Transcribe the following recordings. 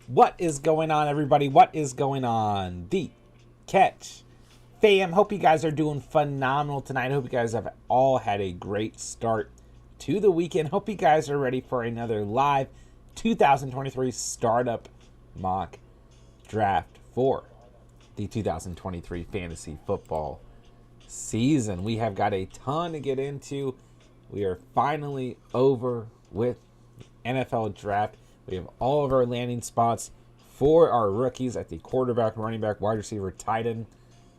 What is going on, everybody? What is going on? The Catch fam. Hope you guys are doing phenomenal tonight. Hope you guys have all had a great start to the weekend. Hope you guys are ready for another live 2023 startup mock draft for the 2023 fantasy football season. We have got a ton to get into. We are finally over with the NFL draft. We have all of our landing spots for our rookies at the quarterback, running back, wide receiver, tight end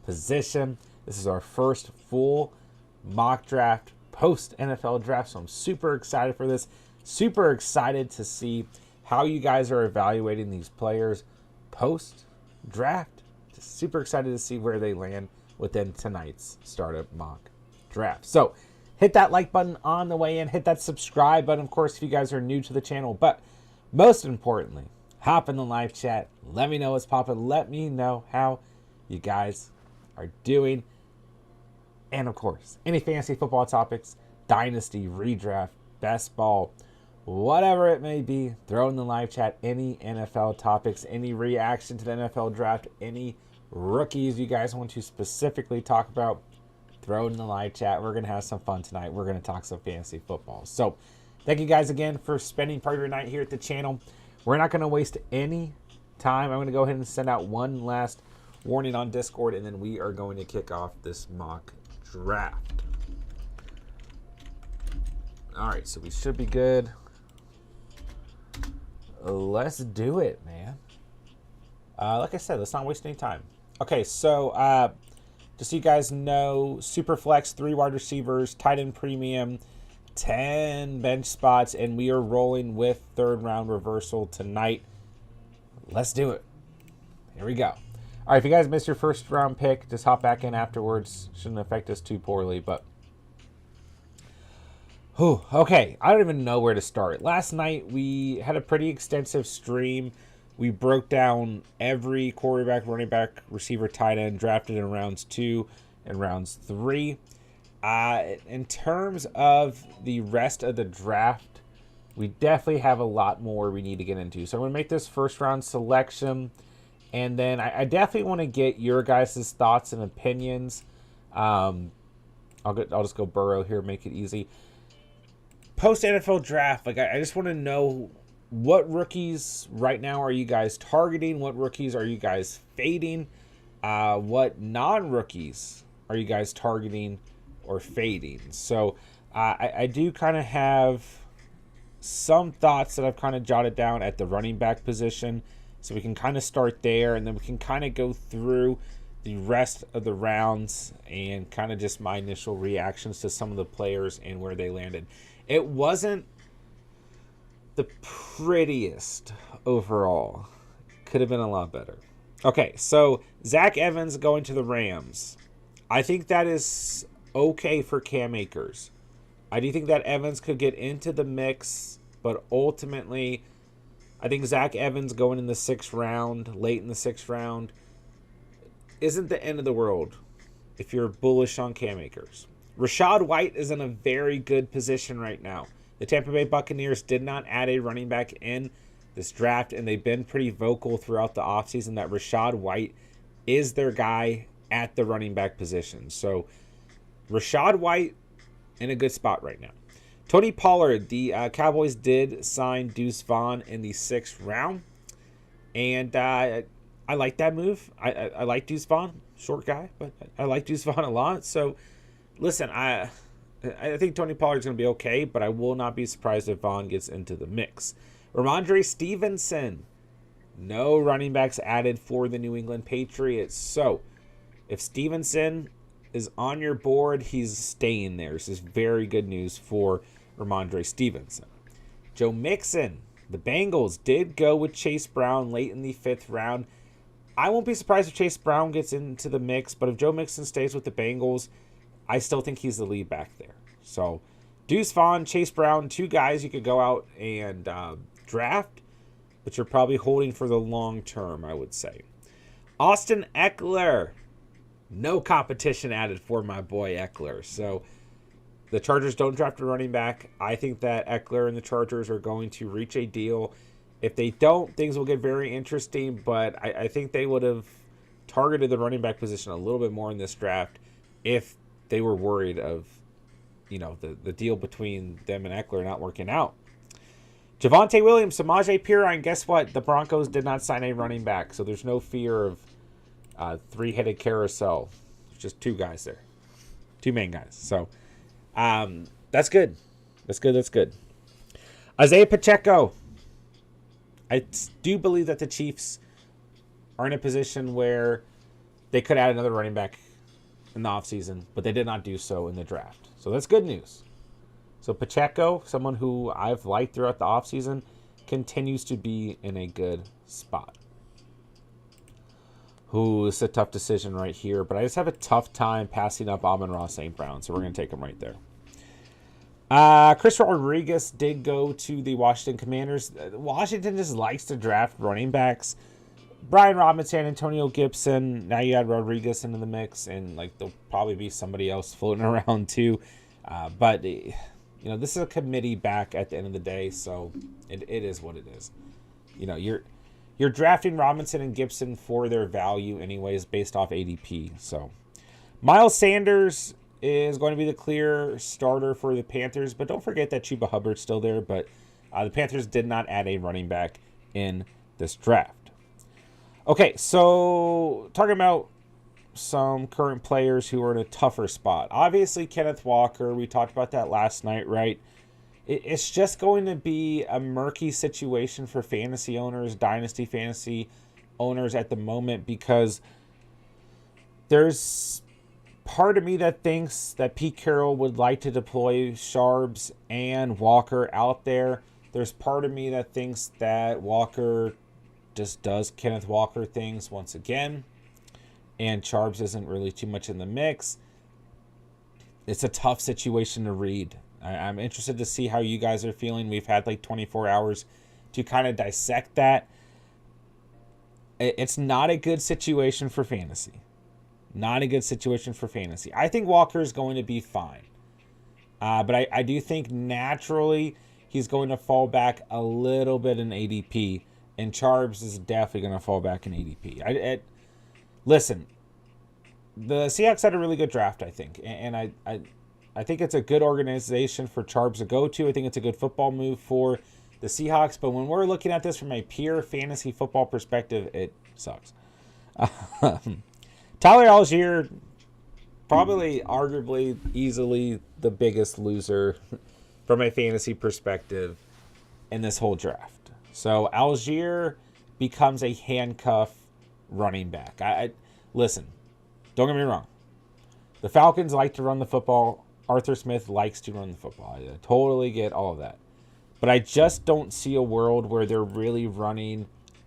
position. This is our first full mock draft post NFL draft, so I'm super excited for this. Super excited to see how you guys are evaluating these players post draft. Just super excited to see where they land within tonight's startup mock draft. So hit that like button on the way in. Hit that subscribe button, of course, if you guys are new to the channel. But most importantly, hop in the live chat. Let me know what's popping. Let me know how you guys are doing. And of course, any fantasy football topics, Dynasty, redraft, best ball, whatever it may be, throw in the live chat. Any NFL topics, any reaction to the NFL draft, any rookies you guys want to specifically talk about, throw it in the live chat. We're going to have some fun tonight. We're going to talk some fantasy football. So thank you guys again for spending part of your night here at the channel. We're not going to waste any time. I'm going to go ahead and send out one last warning on Discord, and then we are going to kick off this mock draft. All right, so we should be good. Let's do it, man. Like I said, let's not waste any time. Okay, so just so you guys know, Superflex, 3 wide receivers, tight end premium, 10 bench spots, and we are rolling with third round reversal tonight. Let's do it. Here we go. All right, if you guys missed your first round pick, just hop back in afterwards. Shouldn't affect us too poorly, but okay, I don't even know where to start. Last night we had a pretty extensive stream. We broke down every quarterback, running back, receiver, tight end drafted in rounds 2 and rounds 3. In terms of the rest of the draft, we definitely have a lot more we need to get into. So I'm going to make this first round selection, and then I definitely want to get your guys' thoughts and opinions. I'll just go Burrow here, make it easy. Post NFL draft, like I just want to know, what rookies right now are you guys targeting? What rookies are you guys fading? What non-rookies are you guys targeting or fading? So I do kind of have some thoughts that I've kind of jotted down at the running back position. So we can kind of start there, and then we can kind of go through the rest of the rounds and kind of just my initial reactions to some of the players and where they landed. It wasn't the prettiest overall. Could have been a lot better. Okay, so Zach Evans going to the Rams. I think that is okay for Cam Akers. I do think that Evans could get into the mix, but ultimately, I think Zach Evans going in the 6th round, late in the 6th round, isn't the end of the world if you're bullish on Cam Akers. Rachaad White is in a very good position right now. The Tampa Bay Buccaneers did not add a running back in this draft, and they've been pretty vocal throughout the offseason that Rachaad White is their guy at the running back position. So Rachaad White in a good spot right now. Tony Pollard, the Cowboys did sign Deuce Vaughn in the 6th round, and I like that move. I like Deuce Vaughn, short guy, but I like Deuce Vaughn a lot. So listen, I think Tony Pollard's going to be okay, but I will not be surprised if Vaughn gets into the mix. Ramondre Stevenson. No running backs added for the New England Patriots. So if Stevenson is on your board, he's staying there. This is very good news for Ramondre Stevenson. Joe Mixon. The Bengals did go with Chase Brown late in the 5th round. I won't be surprised if Chase Brown gets into the mix, but if Joe Mixon stays with the Bengals, I still think he's the lead back there. So Deuce Vaughn, Chase Brown, 2 guys you could go out and draft, but you're probably holding for the long term, I would say. Austin Eckler. No competition added for my boy Eckler. So The Chargers don't draft a running back. I think that Eckler and the Chargers are going to reach a deal If they don't, things will get very interesting, but I think they would have targeted the running back position a little bit more in this draft if they were worried of, the deal between them and Eckler not working out. Javonte Williams, Samaje Perine, guess what? The Broncos did not sign a running back, so there's no fear of three-headed carousel. There's just two guys there. Two main guys. So that's good. That's good. Isaiah Pacheco. I do believe that the Chiefs are in a position where they could add another running back in the offseason, but they did not do so in the draft. So that's good news. So Pacheco, someone who I've liked throughout the offseason, continues to be in a good spot. Ooh, it's a tough decision right here, but I just have a tough time passing up Amon-Ra St. Brown, so we're going to take him right there. Chris Rodriguez did go to the Washington Commanders. Washington just likes to draft running backs. Brian Robinson, Antonio Gibson. Now you add Rodriguez into the mix, and there'll probably be somebody else floating around too. But this is a committee back at the end of the day, so it is what it is. You're drafting Robinson and Gibson for their value anyways, based off ADP. So Miles Sanders is going to be the clear starter for the Panthers, but don't forget that Chuba Hubbard's still there. But the Panthers did not add a running back in this draft. Okay, so talking about some current players who are in a tougher spot. Obviously, Kenneth Walker, we talked about that last night, right? It's just going to be a murky situation for fantasy owners, dynasty fantasy owners at the moment, because there's part of me that thinks that Pete Carroll would like to deploy Sharps and Walker out there. There's part of me that thinks that Walker just does Kenneth Walker things once again, and Sharps isn't really too much in the mix. It's a tough situation to read. I'm interested to see how you guys are feeling. We've had 24 hours to kind of dissect that. It's not a good situation for fantasy. Not a good situation for fantasy. I think Walker is going to be fine. But I do think naturally he's going to fall back a little bit in ADP. And Sharps is definitely going to fall back in ADP. Listen, the Seahawks had a really good draft, I think. And I think it's a good organization for Sharps to go to. I think it's a good football move for the Seahawks. But when we're looking at this from a pure fantasy football perspective, it sucks. Tyler Algier, probably, arguably, easily the biggest loser from a fantasy perspective in this whole draft. So Algier becomes a handcuff running back. Listen, don't get me wrong. The Falcons like to run the football. Arthur Smith likes to run the football. I totally get all of that. But I just don't see a world where they're really running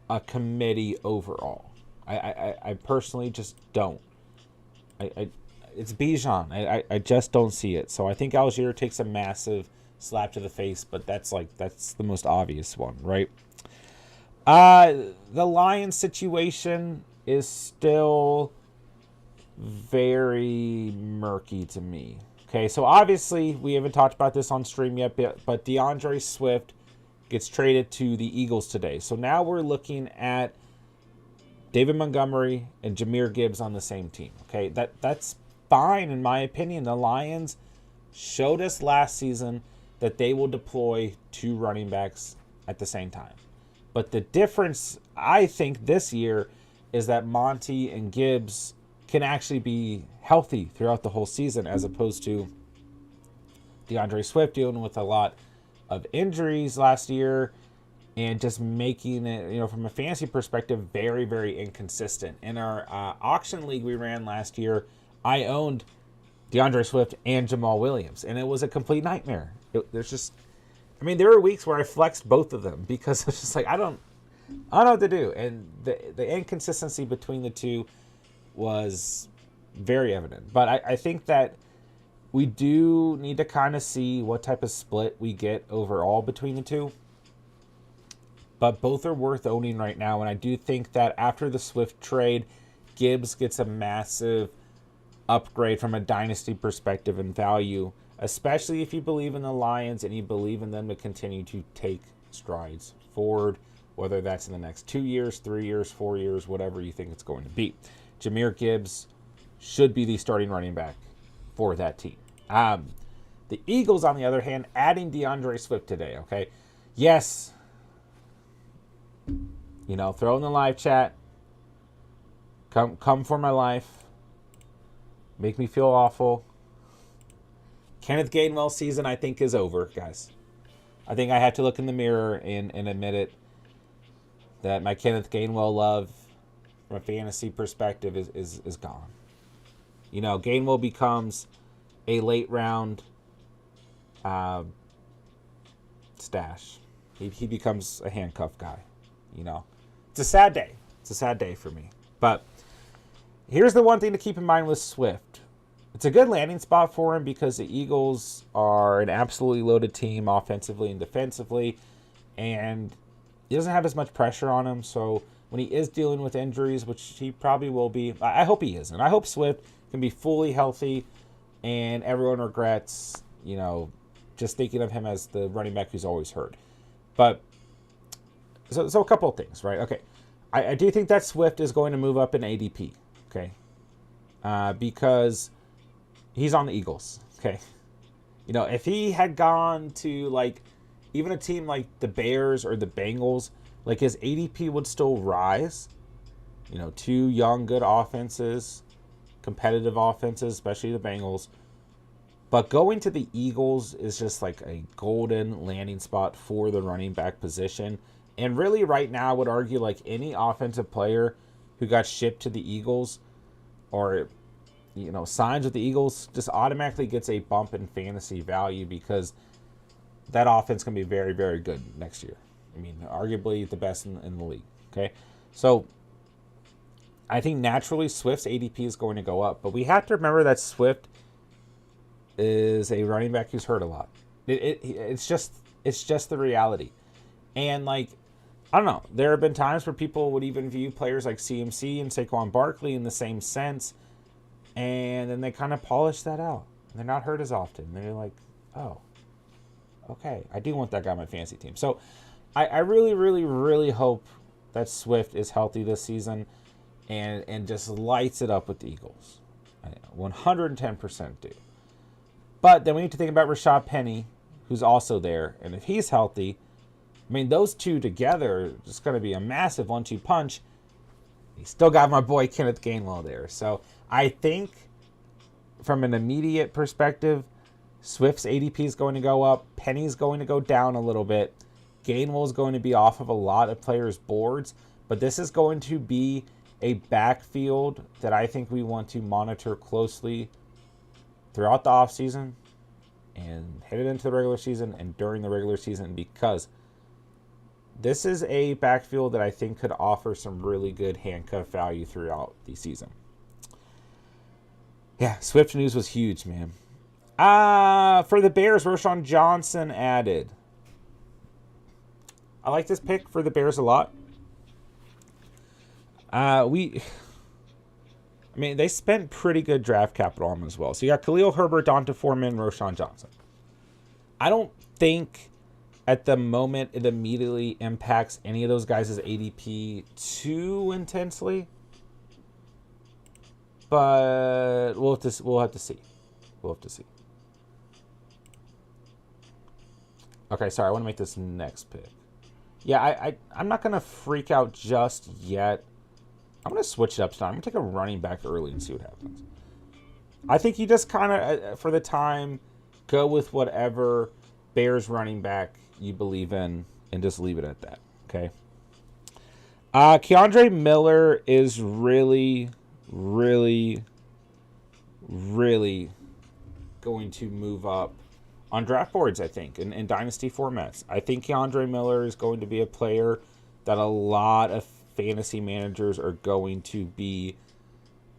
a committee overall. I personally just don't. It's Bijan. I just don't see it. So I think Algier takes a massive slap to the face, but that's the most obvious one, right? The Lions situation is still very murky to me. Okay, so obviously we haven't talked about this on stream yet, but DeAndre Swift gets traded to the Eagles today. So now we're looking at David Montgomery and Jahmyr Gibbs on the same team. Okay, that's fine in my opinion. The Lions showed us last season that they will deploy two running backs at the same time. But the difference, I think, this year is that Monty and Gibbs can actually be healthy throughout the whole season, as opposed to DeAndre Swift dealing with a lot of injuries last year and just making it, from a fantasy perspective, very, very inconsistent. In our auction league we ran last year, I owned DeAndre Swift and Jamal Williams, and it was a complete nightmare. There were weeks where I flexed both of them because it's just I don't know what to do. And the inconsistency between the two was very evident. But I think that we do need to kind of see what type of split we get overall between the two. But both are worth owning right now. And I do think that after the Swift trade, Gibbs gets a massive upgrade from a dynasty perspective and value, especially if you believe in the Lions and you believe in them to continue to take strides forward whether that's in the next 2 years, 3 years, 4 years, whatever you think it's going to be. Jahmyr Gibbs should be the starting running back for that team. The Eagles, on the other hand, adding DeAndre Swift today, okay? Yes, throw in the live chat. Come for my life. Make me feel awful. Kenneth Gainwell's season, I think, is over, guys. I think I have to look in the mirror and admit it, that my Kenneth Gainwell love from a fantasy perspective is gone. Gainwell becomes a late round stash. He becomes a handcuff guy. It's a sad day. It's a sad day for me. But here's the one thing to keep in mind with Swift. It's a good landing spot for him because the Eagles are an absolutely loaded team offensively and defensively, and he doesn't have as much pressure on him. So when he is dealing with injuries, which he probably will be, I hope he isn't. I hope Swift can be fully healthy and everyone regrets, just thinking of him as the running back who's always hurt. But so a couple of things, right? Okay. I do think that Swift is going to move up in ADP, okay? Because he's on the Eagles, okay? If he had gone to, even a team like the Bears or the Bengals, his ADP would still rise. Two young, good offenses, competitive offenses, especially the Bengals. But going to the Eagles is just like a golden landing spot for the running back position. And really right now I would argue any offensive player who got shipped to the Eagles or, signs with the Eagles just automatically gets a bump in fantasy value because that offense can be very, very good next year. Arguably the best in the league. Okay. So I think naturally Swift's ADP is going to go up, but we have to remember that Swift is a running back who's hurt a lot. It's just the reality. And I don't know, there have been times where people would even view players like CMC and Saquon Barkley in the same sense, and then they kind of polish that out. They're not hurt as often. They're like, oh, okay, I do want that guy on my fantasy team. So I really, really, really hope that Swift is healthy this season and just lights it up with the Eagles. 110% do. But then we need to think about Rashad Penny, who's also there. And if he's healthy, those two together are just going to be a massive 1-2 punch. You still got my boy Kenneth Gainwell there. So I think from an immediate perspective, Swift's ADP is going to go up. Penny's going to go down a little bit. Gainwell is going to be off of a lot of players' boards. But this is going to be a backfield that I think we want to monitor closely throughout the offseason and headed into the regular season and during the regular season, because this is a backfield that I think could offer some really good handcuff value throughout the season. Yeah, Swift news was huge, man. For the Bears, Roschon Johnson added. I like this pick for the Bears a lot. They spent pretty good draft capital on him as well. So you got Khalil Herbert, Donta Foreman, Roschon Johnson. I don't think at the moment it immediately impacts any of those guys' ADP too intensely. But we'll have to see. We'll have to see. Okay, sorry. I want to make this next pick. Yeah, I'm not going to freak out just yet. I'm going to switch it up tonight. I'm going to take a running back early and see what happens. I think you just kind of, for the time, go with whatever Bears running back you believe in and just leave it at that, okay? Keandre Miller is really, really, really going to move up on draft boards, I think, in Dynasty formats. I think Keandre Miller is going to be a player that a lot of fantasy managers are going to be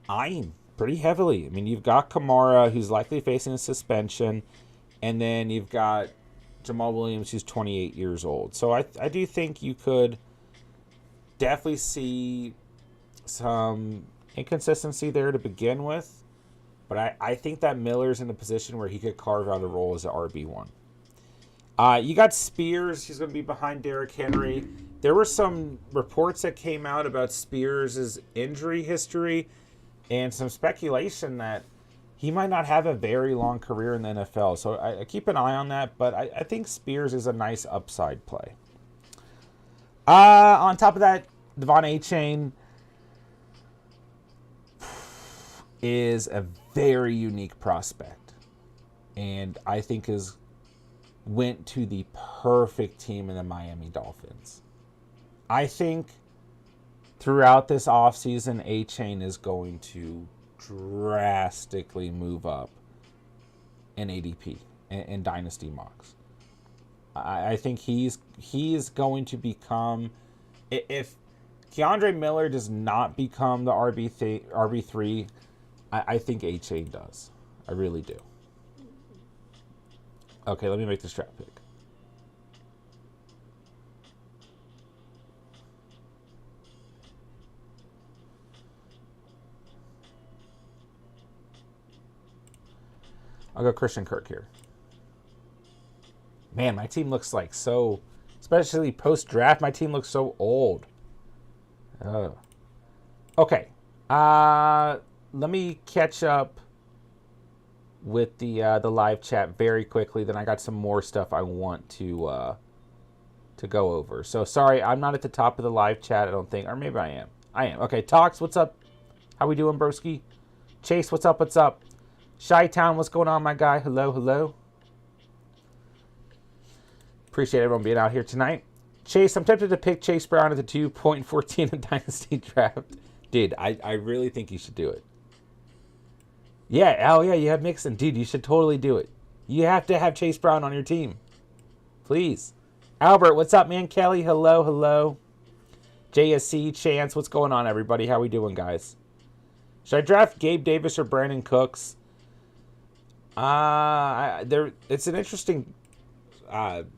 eyeing pretty heavily. You've got Kamara, who's likely facing a suspension, and then you've got Jamal Williams, who's 28 years old. So I do think you could definitely see some inconsistency there to begin with, but I think that Miller's in a position where he could carve out a role as an RB1. You got Spears, he's going to be behind Derrick Henry. there were some reports that came out about Spears' injury history and some speculation that he might not have a very long career in the NFL. So I keep an eye on that, but I think Spears is a nice upside play. On top of that, Devon A-Chain is a very unique prospect, and I think went to the perfect team in the Miami Dolphins. I think throughout this offseason, A-Chain is going to drastically move up in ADP and Dynasty mocks. I think he is going to become, if Keandre Miller does not become the RB3, I think A-Chain does. I really do. Okay, let me make this draft pick. I'll go Christian Kirk here. Man, my team looks like so, especially post-draft, my team looks so old. Okay. Let me catch up with the live chat very quickly. Then I got some more stuff I want to go over. So sorry, I'm not at the top of the live chat, I don't think. Or maybe I am. I am. Okay, Tox, what's up? How we doing, broski? Chase, what's up? What's up? Chi-Town, what's going on, my guy? Hello, hello. Appreciate everyone being out here tonight. Chase, I'm tempted to pick Chase Brown at the 2.14 in Dynasty Draft. Dude, I really think you should do it. Yeah, oh yeah, you have Mixon. Dude, you should totally do it. You have to have Chase Brown on your team. Please. Albert, what's up, man? Kelly, hello, hello. JSC, Chance, what's going on, everybody? How we doing, guys? Should I draft Gabe Davis or Brandon Cooks? It's an interesting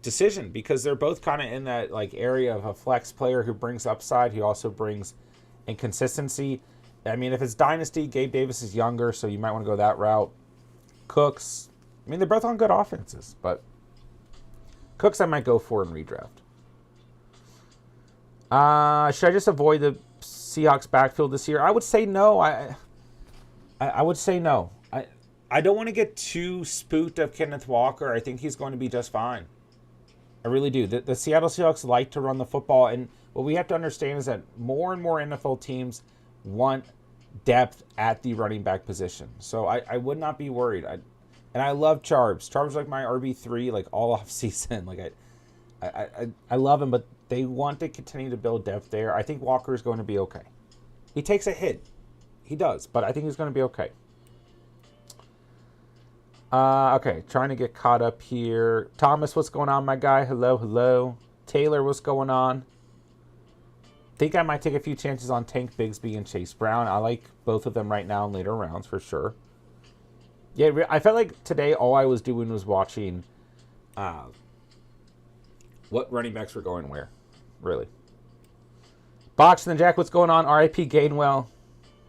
decision because they're both kind of in that like area of a flex player who brings upside, who also brings inconsistency. I mean, if it's Dynasty, Gabe Davis is younger, so you might want to go that route. Cooks, I mean, they're both on good offenses, but Cooks I might go for in redraft. Should I just avoid the Seahawks backfield this year? I would say no. I would say no. I don't want to get too spooked of Kenneth Walker. I think he's going to be just fine. I really do. The Seattle Seahawks like to run the football, and what we have to understand is that more and more NFL teams want depth at the running back position. So I would not be worried. And I love Charbs. Charbs like my RB3 like all off season. Like I love him, but they want to continue to build depth there. I think Walker is going to be okay. He takes a hit. He does, but I think he's going to be okay. Okay, trying to get caught up here. Thomas, what's going on, my guy? Hello, hello. Taylor, what's going on? Think I might take a few chances on Tank Bigsby and Chase Brown. I like both of them right now in later rounds for sure. Yeah, I felt like today all I was doing was watching what running backs were going where, really. Box and the Jack, what's going on? R.I.P. Gainwell.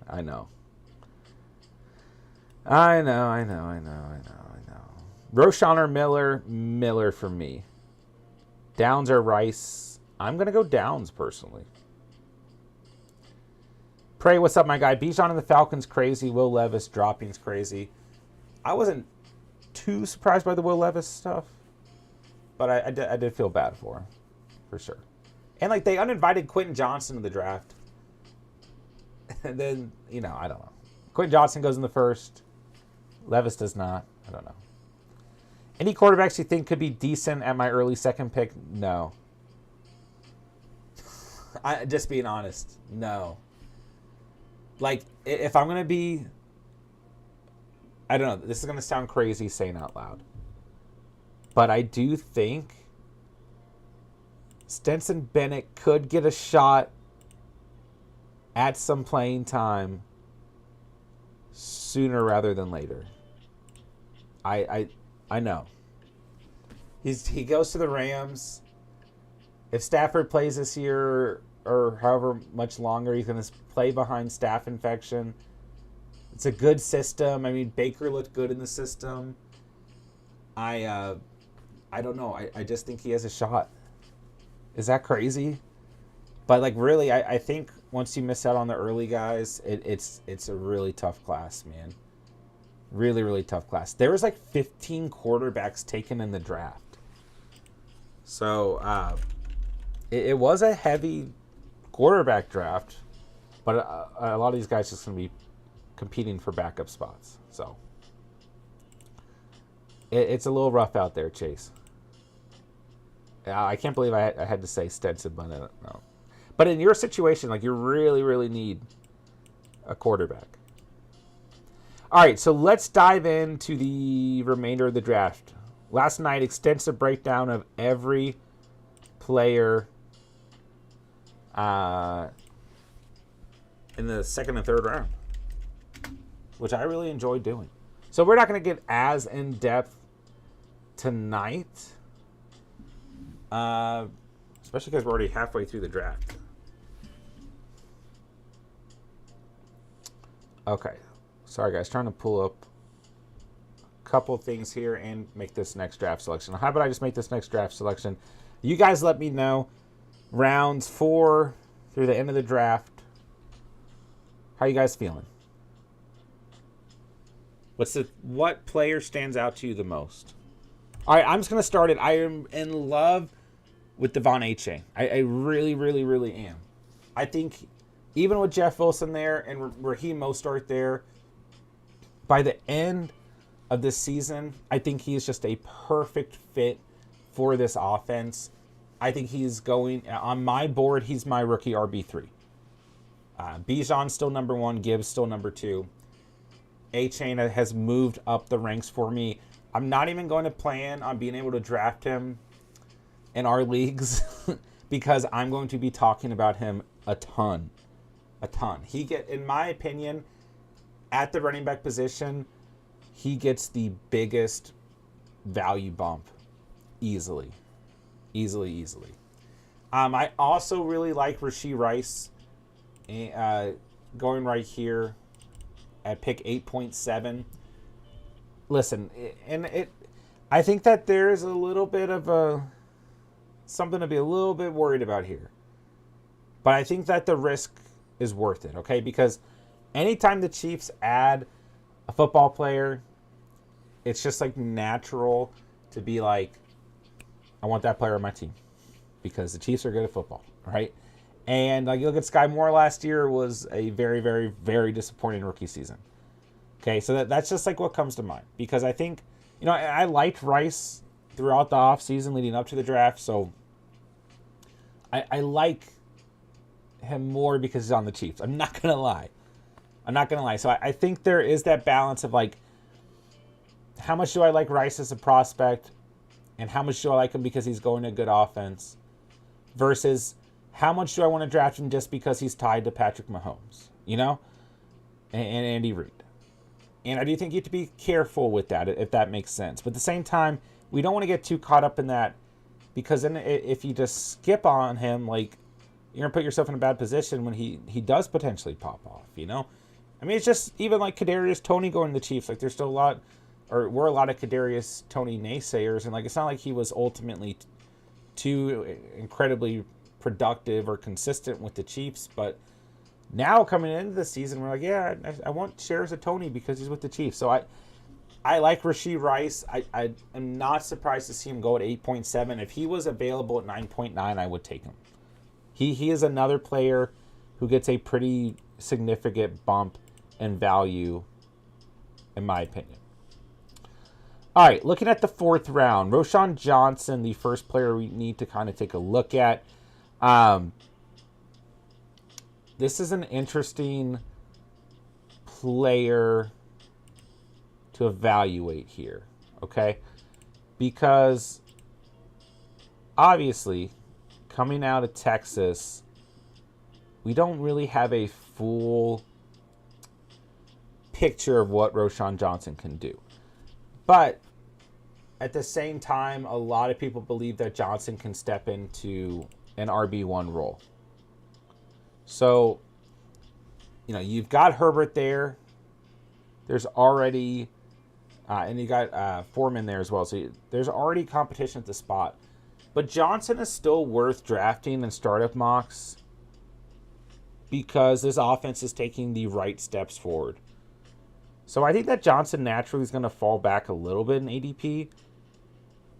I know. Roshan or Miller? Miller for me. Downs or Rice? I'm going to go Downs, personally. Pray, what's up, my guy? Bijan and the Falcons, crazy. Will Levis dropping's crazy. I wasn't too surprised by the Will Levis stuff, but I did feel bad for him, for sure. And, like, they uninvited Quentin Johnson to the draft. And then, I don't know. Quentin Johnson goes in the first. Levis does not. I don't know. Any quarterbacks you think could be decent at my early second pick? No. Just being honest, no. Like, if I'm going to be... I don't know. This is going to sound crazy saying out loud. But I do think Stetson Bennett could get a shot at some playing time sooner rather than later. I know. He goes to the Rams. If Stafford plays this year or however much longer, he's going to play behind staph infection. It's a good system. I mean, Baker looked good in the system. I don't know. I just think he has a shot. Is that crazy? But like really, I think once you miss out on the early guys, it's a really tough class, man. Really, really tough class. There was like 15 quarterbacks taken in the draft. So it was a heavy quarterback draft, but a lot of these guys just going to be competing for backup spots. So it's a little rough out there, Chase. I can't believe I had to say Stetson, but no. But in your situation, like you really, really need a quarterback. All right, so let's dive into the remainder of the draft. Last night, extensive breakdown of every player in the second and third round, which I really enjoyed doing. So we're not going to get as in-depth tonight, especially because we're already halfway through the draft. Okay. Sorry, guys. Trying to pull up a couple things here and make this next draft selection. How about I just make this next draft selection? You guys let me know. Rounds 4 through the end of the draft. How you guys feeling? What player stands out to you the most? All right, I'm just going to start it. I am in love with Devon Achane. I really, really, really am. I think even with Jeff Wilson there and Raheem Mostert there, by the end of this season, I think he is just a perfect fit for this offense. I think he's going, on my board, he's my rookie RB3. Bijan's still number 1, Gibbs still number 2. Achane has moved up the ranks for me. I'm not even going to plan on being able to draft him in our leagues because I'm going to be talking about him a ton. In my opinion, at the running back position, he gets the biggest value bump easily. I also really like Rashee Rice going right here at pick 8.7. Listen, I think that there is a little bit of something to be a little bit worried about here. But I think that the risk is worth it, okay? Because anytime the Chiefs add a football player, it's just like natural to be like, I want that player on my team because the Chiefs are good at football, right? And like you look at Sky Moore last year, was a very, very, very disappointing rookie season. Okay, so that's just like what comes to mind because I think, I liked Rice throughout the offseason leading up to the draft, so I like him more because he's on the Chiefs. I'm not going to lie. So I think there is that balance of like, how much do I like Rice as a prospect and how much do I like him because he's going to a good offense versus how much do I want to draft him just because he's tied to Patrick Mahomes, and Andy Reid. And I do think you have to be careful with that, if that makes sense. But at the same time, we don't want to get too caught up in that because then if you just skip on him, like, you're going to put yourself in a bad position when he does potentially pop off, I mean, it's just even like Kadarius Toney going to the Chiefs. Like, there's still we're a lot of Kadarius Toney naysayers. And, like, it's not like he was ultimately too incredibly productive or consistent with the Chiefs. But now coming into the season, we're like, yeah, I want shares of Toney because he's with the Chiefs. So I like Rashee Rice. I am not surprised to see him go at 8.7. If he was available at 9.9, I would take him. He is another player who gets a pretty significant bump in value, in my opinion. All right, looking at the 4th round, Roschon Johnson, the first player we need to kind of take a look at. This is an interesting player to evaluate here, okay? Because obviously, coming out of Texas, we don't really have a full picture of what Roschon Johnson can do. But at the same time, a lot of people believe that Johnson can step into an RB1 role. So, you've got Herbert there. There's already, and you got Foreman there as well. So there's already competition at the spot. But Johnson is still worth drafting in startup mocks because this offense is taking the right steps forward. So I think that Johnson naturally is going to fall back a little bit in ADP.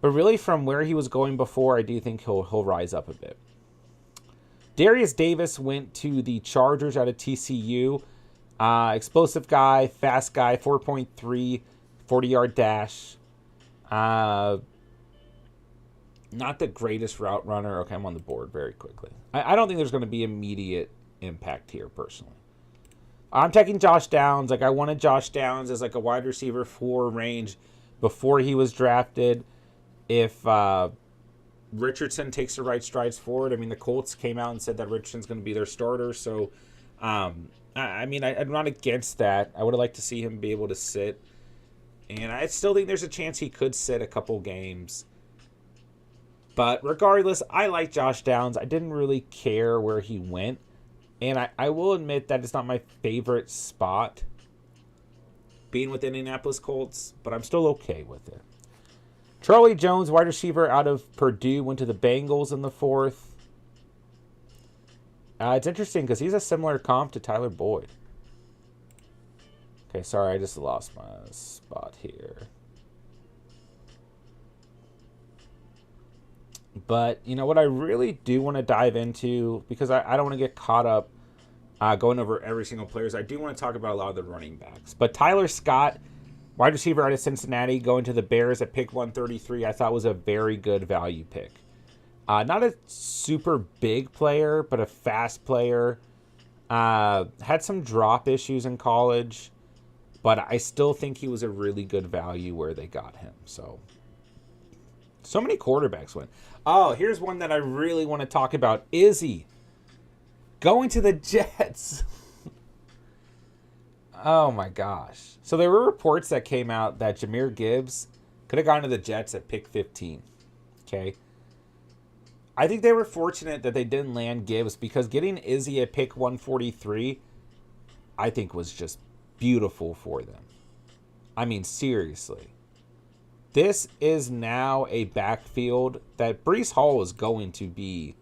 But really from where he was going before, I do think he'll rise up a bit. Darius Davis went to the Chargers out of TCU. Explosive guy, fast guy, 4.3, 40-yard dash. Not the greatest route runner. Okay, I'm on the board very quickly. I don't think there's going to be immediate impact here, personally. I'm taking Josh Downs. Like, I wanted Josh Downs as like a wide receiver 4 range before he was drafted. If Richardson takes the right strides forward, I mean, the Colts came out and said that Richardson's going to be their starter. So, I'm not against that. I would have liked to see him be able to sit. And I still think there's a chance he could sit a couple games. But regardless, I like Josh Downs. I didn't really care where he went. And I will admit that it's not my favorite spot being with the Indianapolis Colts, but I'm still okay with it. Charlie Jones, wide receiver out of Purdue, went to the Bengals in the 4th. It's interesting because he's a similar comp to Tyler Boyd. Okay, sorry, I just lost my spot here. But, you know, what I really do want to dive into, because I don't want to get caught up going over every single player, is I do want to talk about a lot of the running backs. But Tyler Scott, wide receiver out of Cincinnati, going to the Bears at pick 133, I thought was a very good value pick. Not a super big player, but a fast player. Had some drop issues in college, but I still think he was a really good value where they got him. So many quarterbacks went. Oh, here's one that I really want to talk about. Izzy going to the Jets. Oh, my gosh. So there were reports that came out that Jahmyr Gibbs could have gone to the Jets at pick 15. Okay. I think they were fortunate that they didn't land Gibbs, because getting Izzy at pick 143, I think was just beautiful for them. I mean, seriously. This is now a backfield that Breece Hall is going to be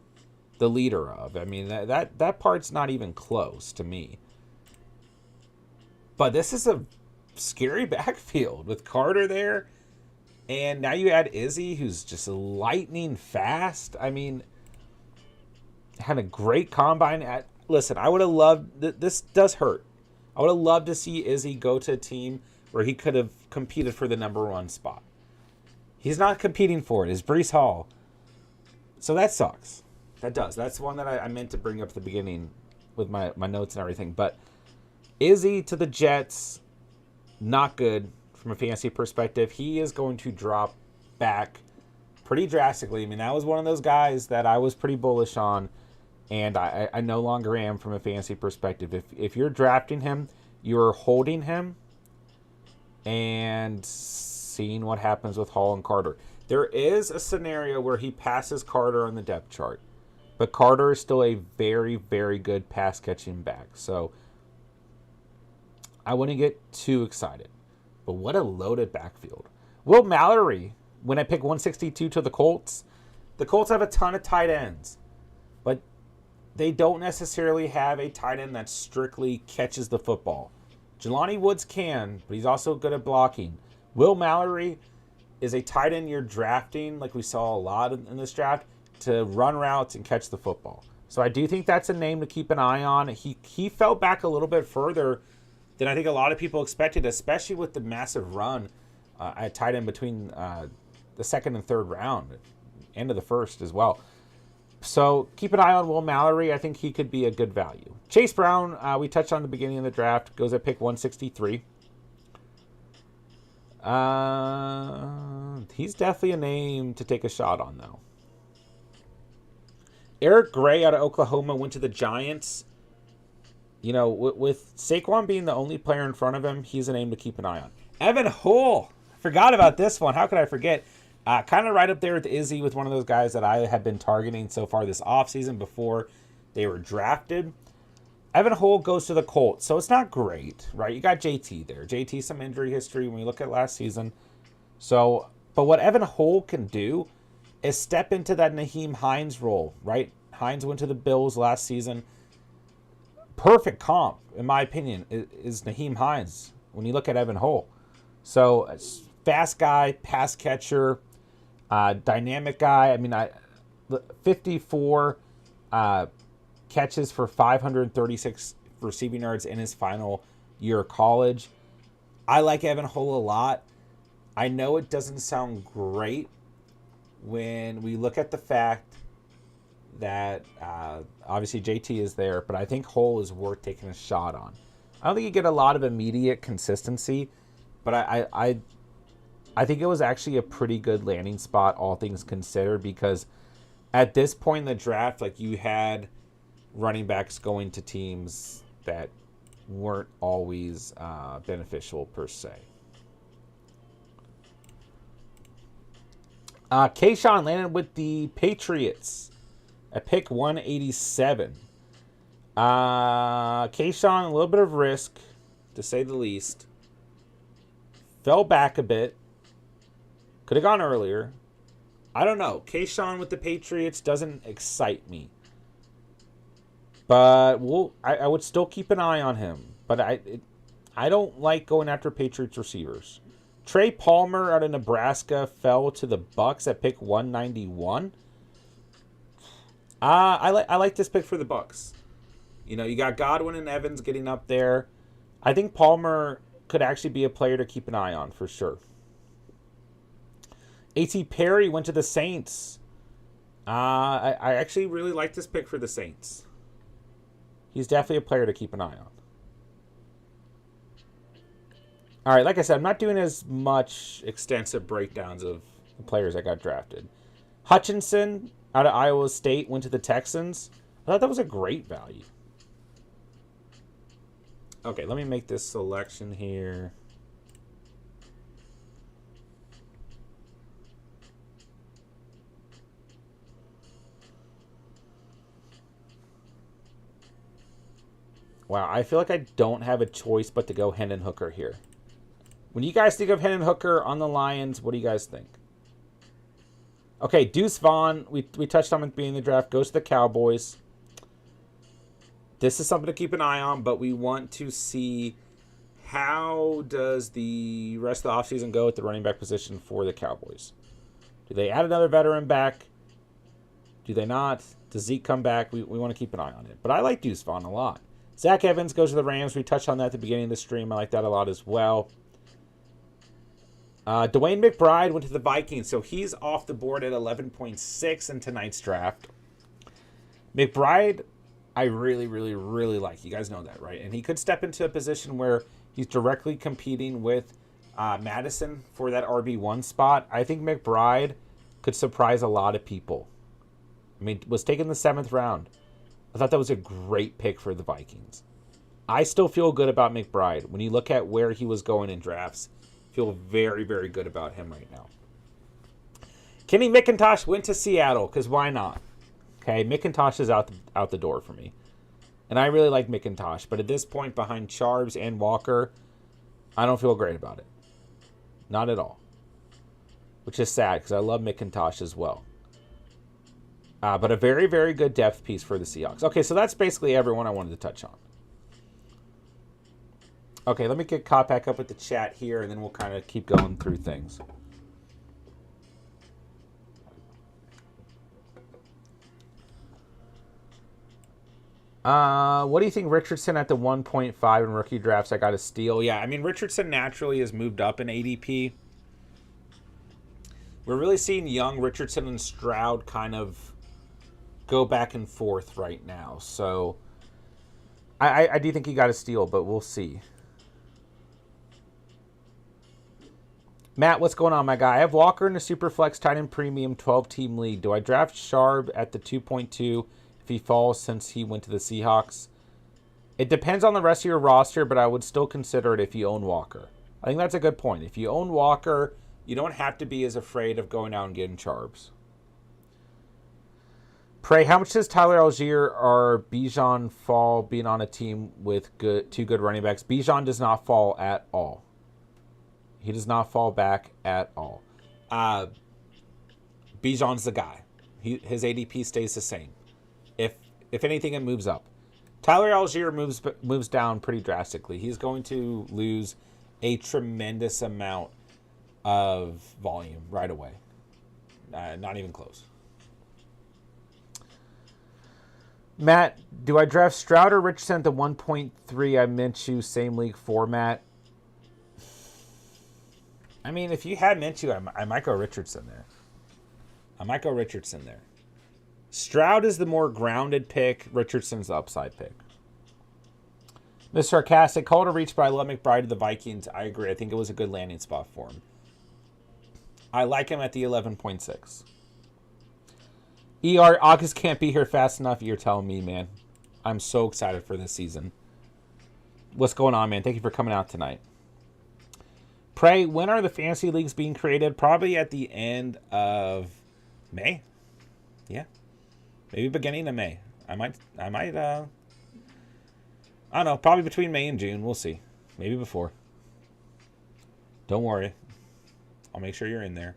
the leader of. I mean, that part's not even close to me. But this is a scary backfield with Carter there. And now you add Izzy, who's just lightning fast. I mean, had a great combine. Listen, I would have loved... This does hurt. I would have loved to see Izzy go to a team where he could have competed for the number 1 spot. He's not competing for it. It's Breece Hall. So that sucks. That does. That's one that I meant to bring up at the beginning with my notes and everything. But Izzy to the Jets, not good from a fantasy perspective. He is going to drop back pretty drastically. I mean, that was one of those guys that I was pretty bullish on, and I no longer am from a fantasy perspective. If you're drafting him, you're holding him and seeing what happens with Hall and Carter. There is a scenario where he passes Carter on the depth chart, but Carter is still a very, very good pass-catching back. So I wouldn't get too excited. But what a loaded backfield. Will Mallory, when I pick 162 to the Colts have a ton of tight ends, but they don't necessarily have a tight end that strictly catches the football. Jelani Woods can, but he's also good at blocking. Will Mallory is a tight end you're drafting, like we saw a lot in this draft, to run routes and catch the football. So I do think that's a name to keep an eye on. He fell back a little bit further than I think a lot of people expected, especially with the massive run at tight end between the 2nd and 3rd round, end of the 1st as well. So keep an eye on Will Mallory. I think he could be a good value. Chase Brown, we touched on the beginning of the draft, goes at pick 163. He's definitely a name to take a shot on, though. Eric Gray out of Oklahoma went to the Giants. You know, with Saquon being the only player in front of him, he's a name to keep an eye on. Evan Hull. Forgot about this one. How could I forget? Kind of right up there with Izzy, with one of those guys that I have been targeting so far this offseason before they were drafted. Evan Hull goes to the Colts, so it's not great, right? You got JT there. JT, some injury history when you look at last season. So, but what Evan Hull can do is step into that Naheem Hines role, right? Hines went to the Bills last season. perfect comp, in my opinion, is Naheem Hines when you look at Evan Hull. So, fast guy, pass catcher, dynamic guy. I mean, 54 catches for 536 receiving yards in his final year of college. I like Evan Hull a lot. I know it doesn't sound great when we look at the fact that obviously JT is there, but I think Hull is worth taking a shot on. I don't think you get a lot of immediate consistency, but I think it was actually a pretty good landing spot, all things considered, because at this point in the draft, like, you had running backs going to teams that weren't always beneficial per se. Kayshawn landed with the Patriots at pick 187. Kayshawn, a little bit of risk, to say the least. Fell back a bit. Could have gone earlier. I don't know. Kayshawn with the Patriots doesn't excite me. But I would still keep an eye on him. But I don't like going after Patriots receivers. Trey Palmer out of Nebraska fell to the Bucks at pick 191. I like this pick for the Bucks. You know, you got Godwin and Evans getting up there. I think Palmer could actually be a player to keep an eye on for sure. A.T. Perry went to the Saints. I actually really like this pick for the Saints. He's definitely a player to keep an eye on. All right, like I said, I'm not doing as much extensive breakdowns of the players that got drafted. Hutchinson out of Iowa State went to the Texans. I thought that was a great value. Okay, let me make this selection here. Wow, I feel like I don't have a choice but to go Hendon Hooker here. When you guys think of Hendon Hooker on the Lions, what do you guys think? Okay, Deuce Vaughn, we touched on him being in the draft, goes to the Cowboys. This is something to keep an eye on, but we want to see how does the rest of the offseason go at the running back position for the Cowboys. Do they add another veteran back? Do they not? Does Zeke come back? We want to keep an eye on it. But I like Deuce Vaughn a lot. Zach Evans goes to the Rams. We touched on that at the beginning of the stream. I like that a lot as well. Dwayne McBride went to the Vikings, so he's off the board at 11.6 in tonight's draft. McBride, I really, really, really like. You guys know that, right? And he could step into a position where he's directly competing with Madison for that RB1 spot. I think McBride could surprise a lot of people. I mean, was taken in the 7th round. I thought that was a great pick for the Vikings. I still feel good about McBride. When you look at where he was going in drafts, feel very, very good about him right now. Kenny McIntosh went to Seattle, because why not? Okay, McIntosh is out the door for me. And I really like McIntosh, but at this point, behind Charbs and Walker, I don't feel great about it. Not at all. Which is sad, because I love McIntosh as well. But a very, very good depth piece for the Seahawks. Okay, so that's basically everyone I wanted to touch on. Okay, let me get caught back up with the chat here, and then we'll kind of keep going through things. What do you think Richardson at the 1.5 in rookie drafts? I got a steal. Yeah, I mean, Richardson naturally has moved up in ADP. We're really seeing young Richardson and Stroud kind of go back and forth right now. So I do think he got a steal, but we'll see. Matt, what's going on, my guy? I have Walker in the Superflex tight end premium 12-team league. Do I draft Sharp at the 2.2 if he falls since he went to the Seahawks? It depends on the rest of your roster, but I would still consider it if you own Walker. I think that's a good point. If you own Walker, you don't have to be as afraid of going out and getting Charbs. Pray, how much does Tyler Algier or Bijan fall being on a team with two good running backs? Bijan does not fall at all. He does not fall back at all. Bijan's the guy. His ADP stays the same. If anything, it moves up. Tyler Algier moves down pretty drastically. He's going to lose a tremendous amount of volume right away. Not even close. Matt, do I draft Stroud or Richardson at the 1.3 I Minshew same league format? I mean, if you had Minshew, I might go Richardson there. Stroud is the more grounded pick. Richardson's the upside pick. Mr. Sarcastic, call it a reach, but I love McBride to the Vikings. I agree. I think it was a good landing spot for him. I like him at the 11.6. August can't be here fast enough. You're telling me, man. I'm so excited for this season. What's going on, man? Thank you for coming out tonight. Pray, when are the fantasy leagues being created? Probably at the end of May. Yeah. Maybe beginning of May. I don't know. Probably between May and June. We'll see. Maybe before. Don't worry. I'll make sure you're in there.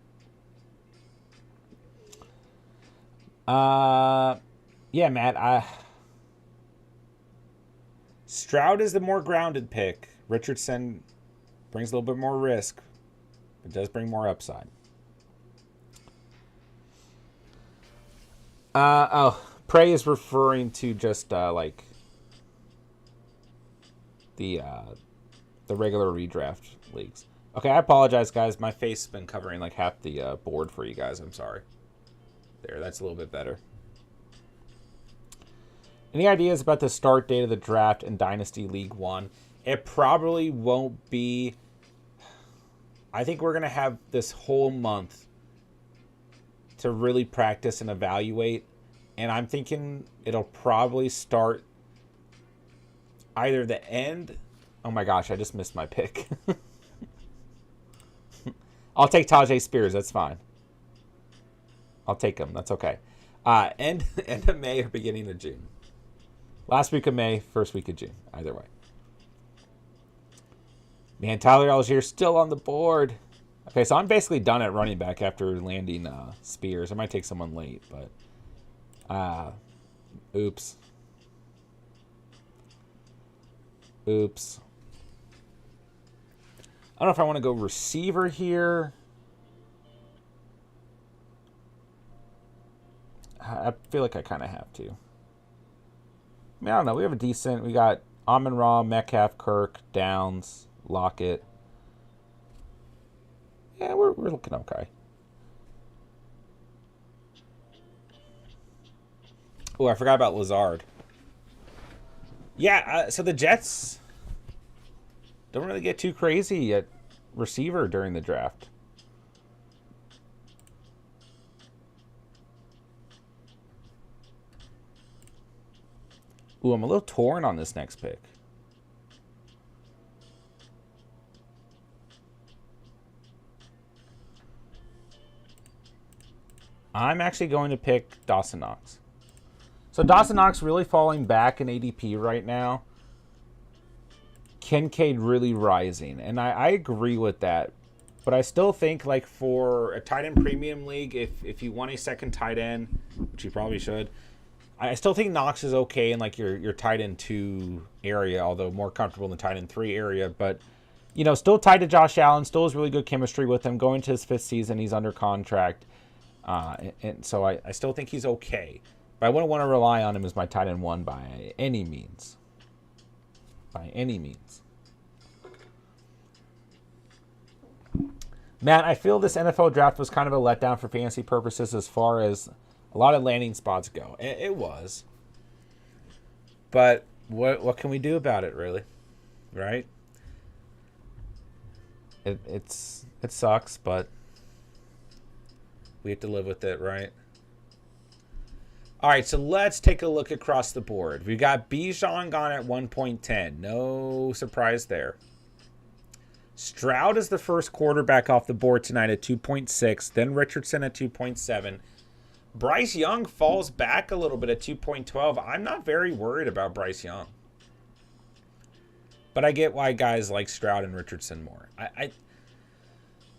Yeah, Matt. Stroud is the more grounded pick. Richardson brings a little bit more risk, but does bring more upside. Prey is referring to just like the regular redraft leagues. Okay, I apologize, guys. My face has been covering like half the board for you guys. I'm sorry. There, that's a little bit better. Any ideas about the start date of the draft in Dynasty League 1? It probably won't be... I think we're going to have this whole month to really practice and evaluate. And I'm thinking it'll probably start either the end... Oh my gosh, I just missed my pick. I'll take Tajay Spears. That's fine. I'll take him. That's okay. End of May or beginning of June. Last week of May, first week of June. Either way. Man, Tyler Algier still on the board. Okay, so I'm basically done at running back after landing Spears. I might take someone late, but... oops. Oops. I don't know if I want to go receiver here. I feel like I kind of have to. I mean, I don't know. We have a decent... We got Amon-Ra, Metcalf, Kirk, Downs, Lockett. Yeah, we're looking okay. Oh, I forgot about Lazard. Yeah, so the Jets don't really get too crazy at receiver during the draft. Ooh, I'm a little torn on this next pick. I'm actually going to pick Dawson Knox. So Dawson Knox really falling back in ADP right now. Kincaid really rising. And I agree with that. But I still think like for a tight end premium league, if you want a second tight end, which you probably should, I still think Knox is okay in like your tight end 2 area, although more comfortable in the tight end 3 area. But, you know, still tied to Josh Allen, still has really good chemistry with him. Going to his 5th season, he's under contract. And so I still think he's okay. But I wouldn't want to rely on him as my tight end 1 by any means. By any means. Matt, I feel this NFL draft was kind of a letdown for fantasy purposes as far as a lot of landing spots go. It was. But what can we do about it, really? Right? It sucks, but we have to live with it, right? All right, so let's take a look across the board. We've got Bijan gone at 1.10. No surprise there. Stroud is the first quarterback off the board tonight at 2.6. Then Richardson at 2.7. Bryce Young falls back a little bit at 2.12. I'm not very worried about Bryce Young. But I get why guys like Stroud and Richardson more.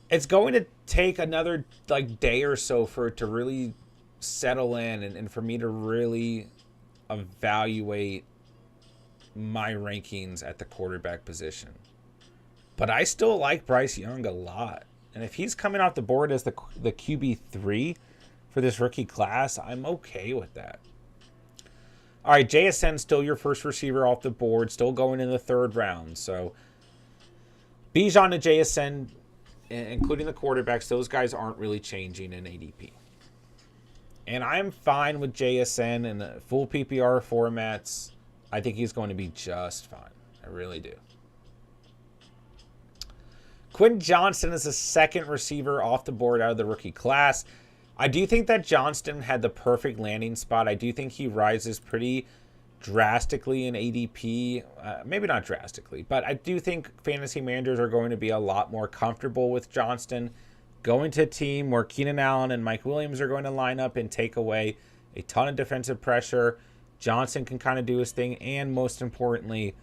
It's going to take another like day or so for it to really settle in and for me to really evaluate my rankings at the quarterback position. But I still like Bryce Young a lot. And if he's coming off the board as the QB3 for this rookie class, I'm okay with that. All right, JSN still your first receiver off the board, still going in the 3rd round. So Bijan and JSN, including the quarterbacks, those guys aren't really changing in ADP. And I'm fine with JSN in the full PPR formats. I think he's going to be just fine. I really do. Quinn Johnston is the 2nd receiver off the board out of the rookie class. I do think that Johnston had the perfect landing spot. I do think he rises pretty drastically in ADP. Maybe not drastically, but I do think fantasy managers are going to be a lot more comfortable with Johnston going to a team where Keenan Allen and Mike Williams are going to line up and take away a ton of defensive pressure. Johnston can kind of do his thing, and most importantly,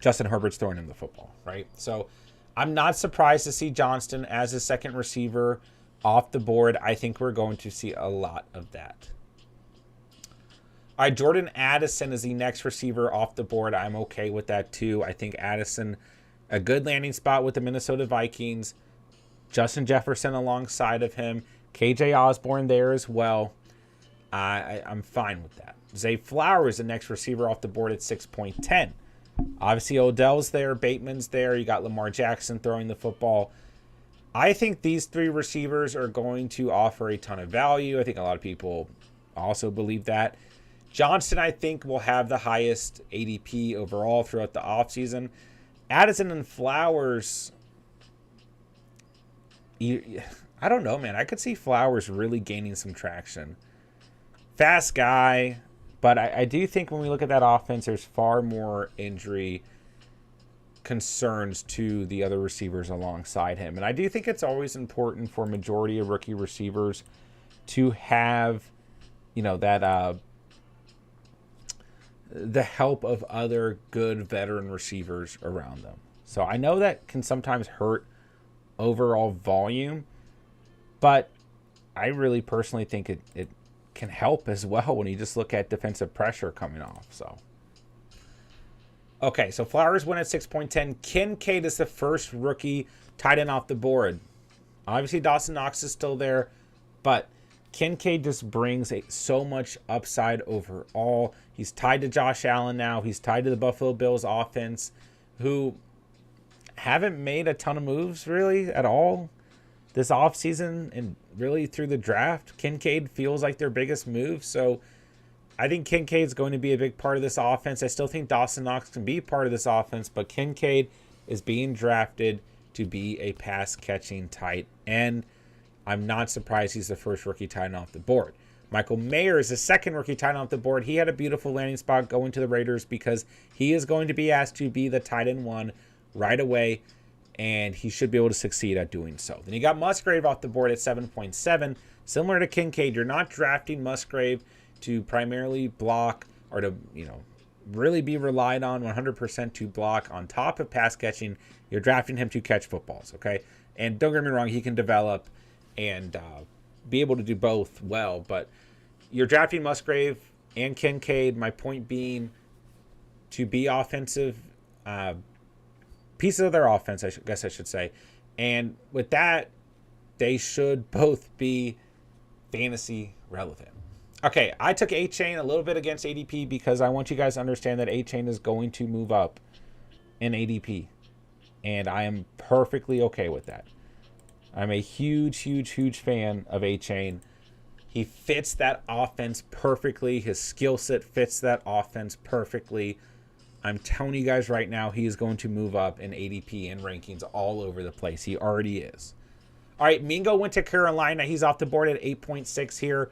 Justin Herbert's throwing him the football, right? So I'm not surprised to see Johnston as a 2nd receiver off the board. I think we're going to see a lot of that. All right, Jordan Addison is the next receiver off the board. I'm okay with that too. I think Addison, a good landing spot with the Minnesota Vikings. Justin Jefferson alongside of him. KJ Osborne there as well. I'm fine with that. Zay Flowers, the next receiver off the board at 6.10. Obviously, Odell's there. Bateman's there. You got Lamar Jackson throwing the football. I think these 3 receivers are going to offer a ton of value. I think a lot of people also believe that. Johnston, I think, will have the highest ADP overall throughout the offseason. Addison and Flowers, I don't know, man. I could see Flowers really gaining some traction. Fast guy, but I do think when we look at that offense, there's far more injury concerns to the other receivers alongside him. And I do think it's always important for majority of rookie receivers to have, that the help of other good veteran receivers around them. So I know that can sometimes hurt overall volume, but I really personally think it can help as well when you just look at defensive pressure coming off. So okay, so Flowers went at 6.10. Kincaid is the first rookie tight end off the board. Obviously, Dawson Knox is still there, but Kincaid just brings so much upside overall. He's tied to Josh Allen now. He's tied to the Buffalo Bills offense, who haven't made a ton of moves really at all this offseason and really through the draft. Kincaid feels like their biggest move, so I think Kincaid's going to be a big part of this offense. I still think Dawson Knox can be part of this offense, but Kincaid is being drafted to be a pass-catching tight end. I'm not surprised he's the first rookie tight end off the board. Michael Mayer is the 2nd rookie tight end off the board. He had a beautiful landing spot going to the Raiders because he is going to be asked to be the tight end 1 right away, and he should be able to succeed at doing so. Then you got Musgrave off the board at 7.7. Similar to Kincaid, you're not drafting Musgrave to primarily block or to, really be relied on 100% to block on top of pass catching. You're drafting him to catch footballs, okay? And don't get me wrong, he can develop and be able to do both well, but you're drafting Musgrave and Kincaid, my point being to be offensive pieces of their offense, I guess I should say. And with that, they should both be fantasy relevant. Okay, I took A-Chain a little bit against ADP because I want you guys to understand that A-Chain is going to move up in ADP. And I am perfectly okay with that. I'm a huge fan of A-Chain. He fits that offense perfectly. His skill set fits that offense perfectly. I'm telling you guys right now, he is going to move up in ADP and rankings all over the place. He already is. All right, Mingo went to Carolina. He's off the board at 8.6 here.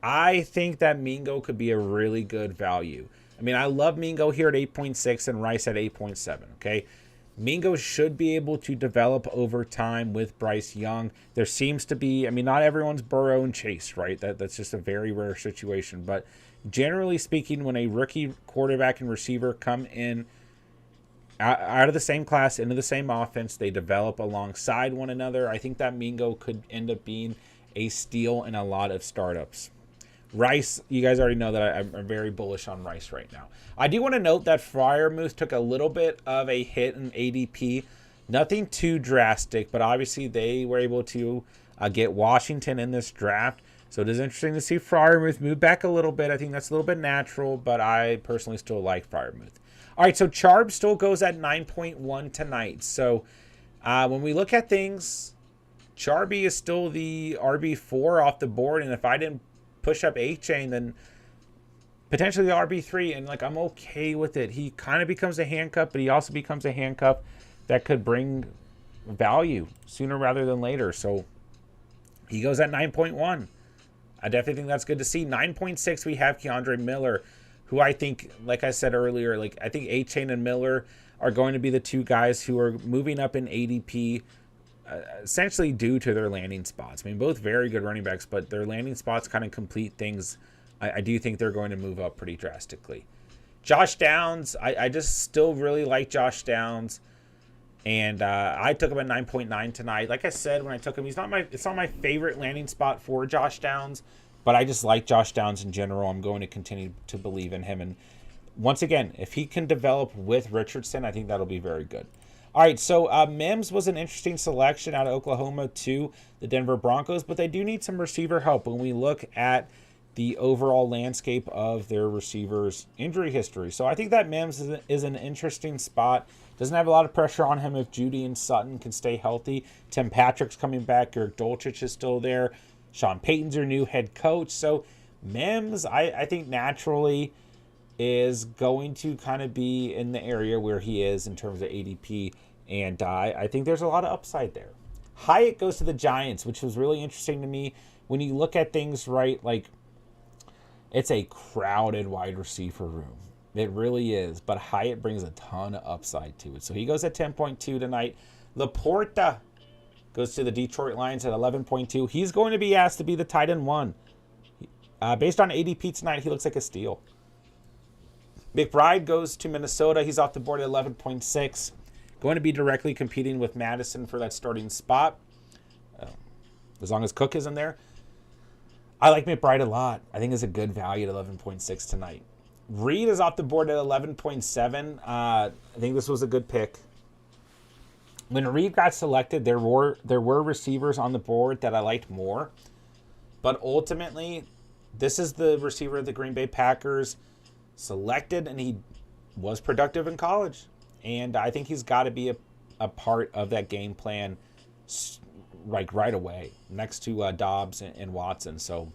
I think that Mingo could be a really good value. I mean, I love Mingo here at 8.6 and Rice at 8.7, okay? Mingo should be able to develop over time with Bryce Young. There seems to be, I mean, not everyone's Burrow and Chase, right? That's just a very rare situation. But generally speaking, when a rookie quarterback and receiver come in out of the same class, into the same offense, they develop alongside one another. I think that Mingo could end up being a steal in a lot of startups. Rice, you guys already know that I'm very bullish on Rice right now. I do want to note that Freiermuth took a little bit of a hit in ADP. Nothing too drastic, but obviously they were able to get Washington in this draft. So it is interesting to see Freiermuth move back a little bit. I think that's a little bit natural, but I personally still like Freiermuth. All right, so Charb still goes at 9.1 tonight. So when we look at things, Charby is still the RB4 off the board, and if I didn't push up A-Chain, then potentially the RB3, and like I'm okay with it. He kind of becomes a handcuff, but he also becomes a handcuff that could bring value sooner rather than later. So he goes at 9.1. I definitely think that's good to see. 9.6, we have Keandre Miller, who I think, like I said earlier, like I think A-Chain and Miller are going to be the two guys who are moving up in ADP, essentially due to their landing spots. I mean, both very good running backs, but their landing spots kind of complete things. I do think they're going to move up pretty drastically. Josh Downs, I just still really like Josh Downs, and I took him at 9.9 tonight. Like I said, when I took him, it's not my favorite landing spot for Josh Downs, but I just like Josh Downs in general. I'm going to continue to believe in him, and once again, if he can develop with Richardson, I think that'll be very good. All right, so Mims was an interesting selection out of Oklahoma to the Denver Broncos, but they do need some receiver help when we look at the overall landscape of their receivers' injury history. So I think that Mims is an interesting spot. Doesn't have a lot of pressure on him if Judy and Sutton can stay healthy. Tim Patrick's coming back. Eric Dolchich is still there. Sean Payton's your new head coach. So Mims, I think naturally is going to kind of be in the area where he is in terms of ADP, and I think there's a lot of upside there. Hyatt goes to the Giants, which was really interesting to me. When you look at things, right, like it's a crowded wide receiver room. It really is, but Hyatt brings a ton of upside to it. So he goes at 10.2 tonight. Laporta goes to the Detroit Lions at 11.2. He's going to be asked to be the tight end one. Based on ADP tonight, he looks like a steal. McBride goes to Minnesota. He's off the board at 11.6. Going to be directly competing with Madison for that starting spot. As long as Cook is in there. I like McBride a lot. I think it's a good value at 11.6 tonight. Reed is off the board at 11.7. I think this was a good pick. When Reed got selected, there were receivers on the board that I liked more. But ultimately, this is the receiver of the Green Bay Packers selected, and he was productive in college. And I think he's got to be a part of that game plan like right away next to Dobbs and Watson. So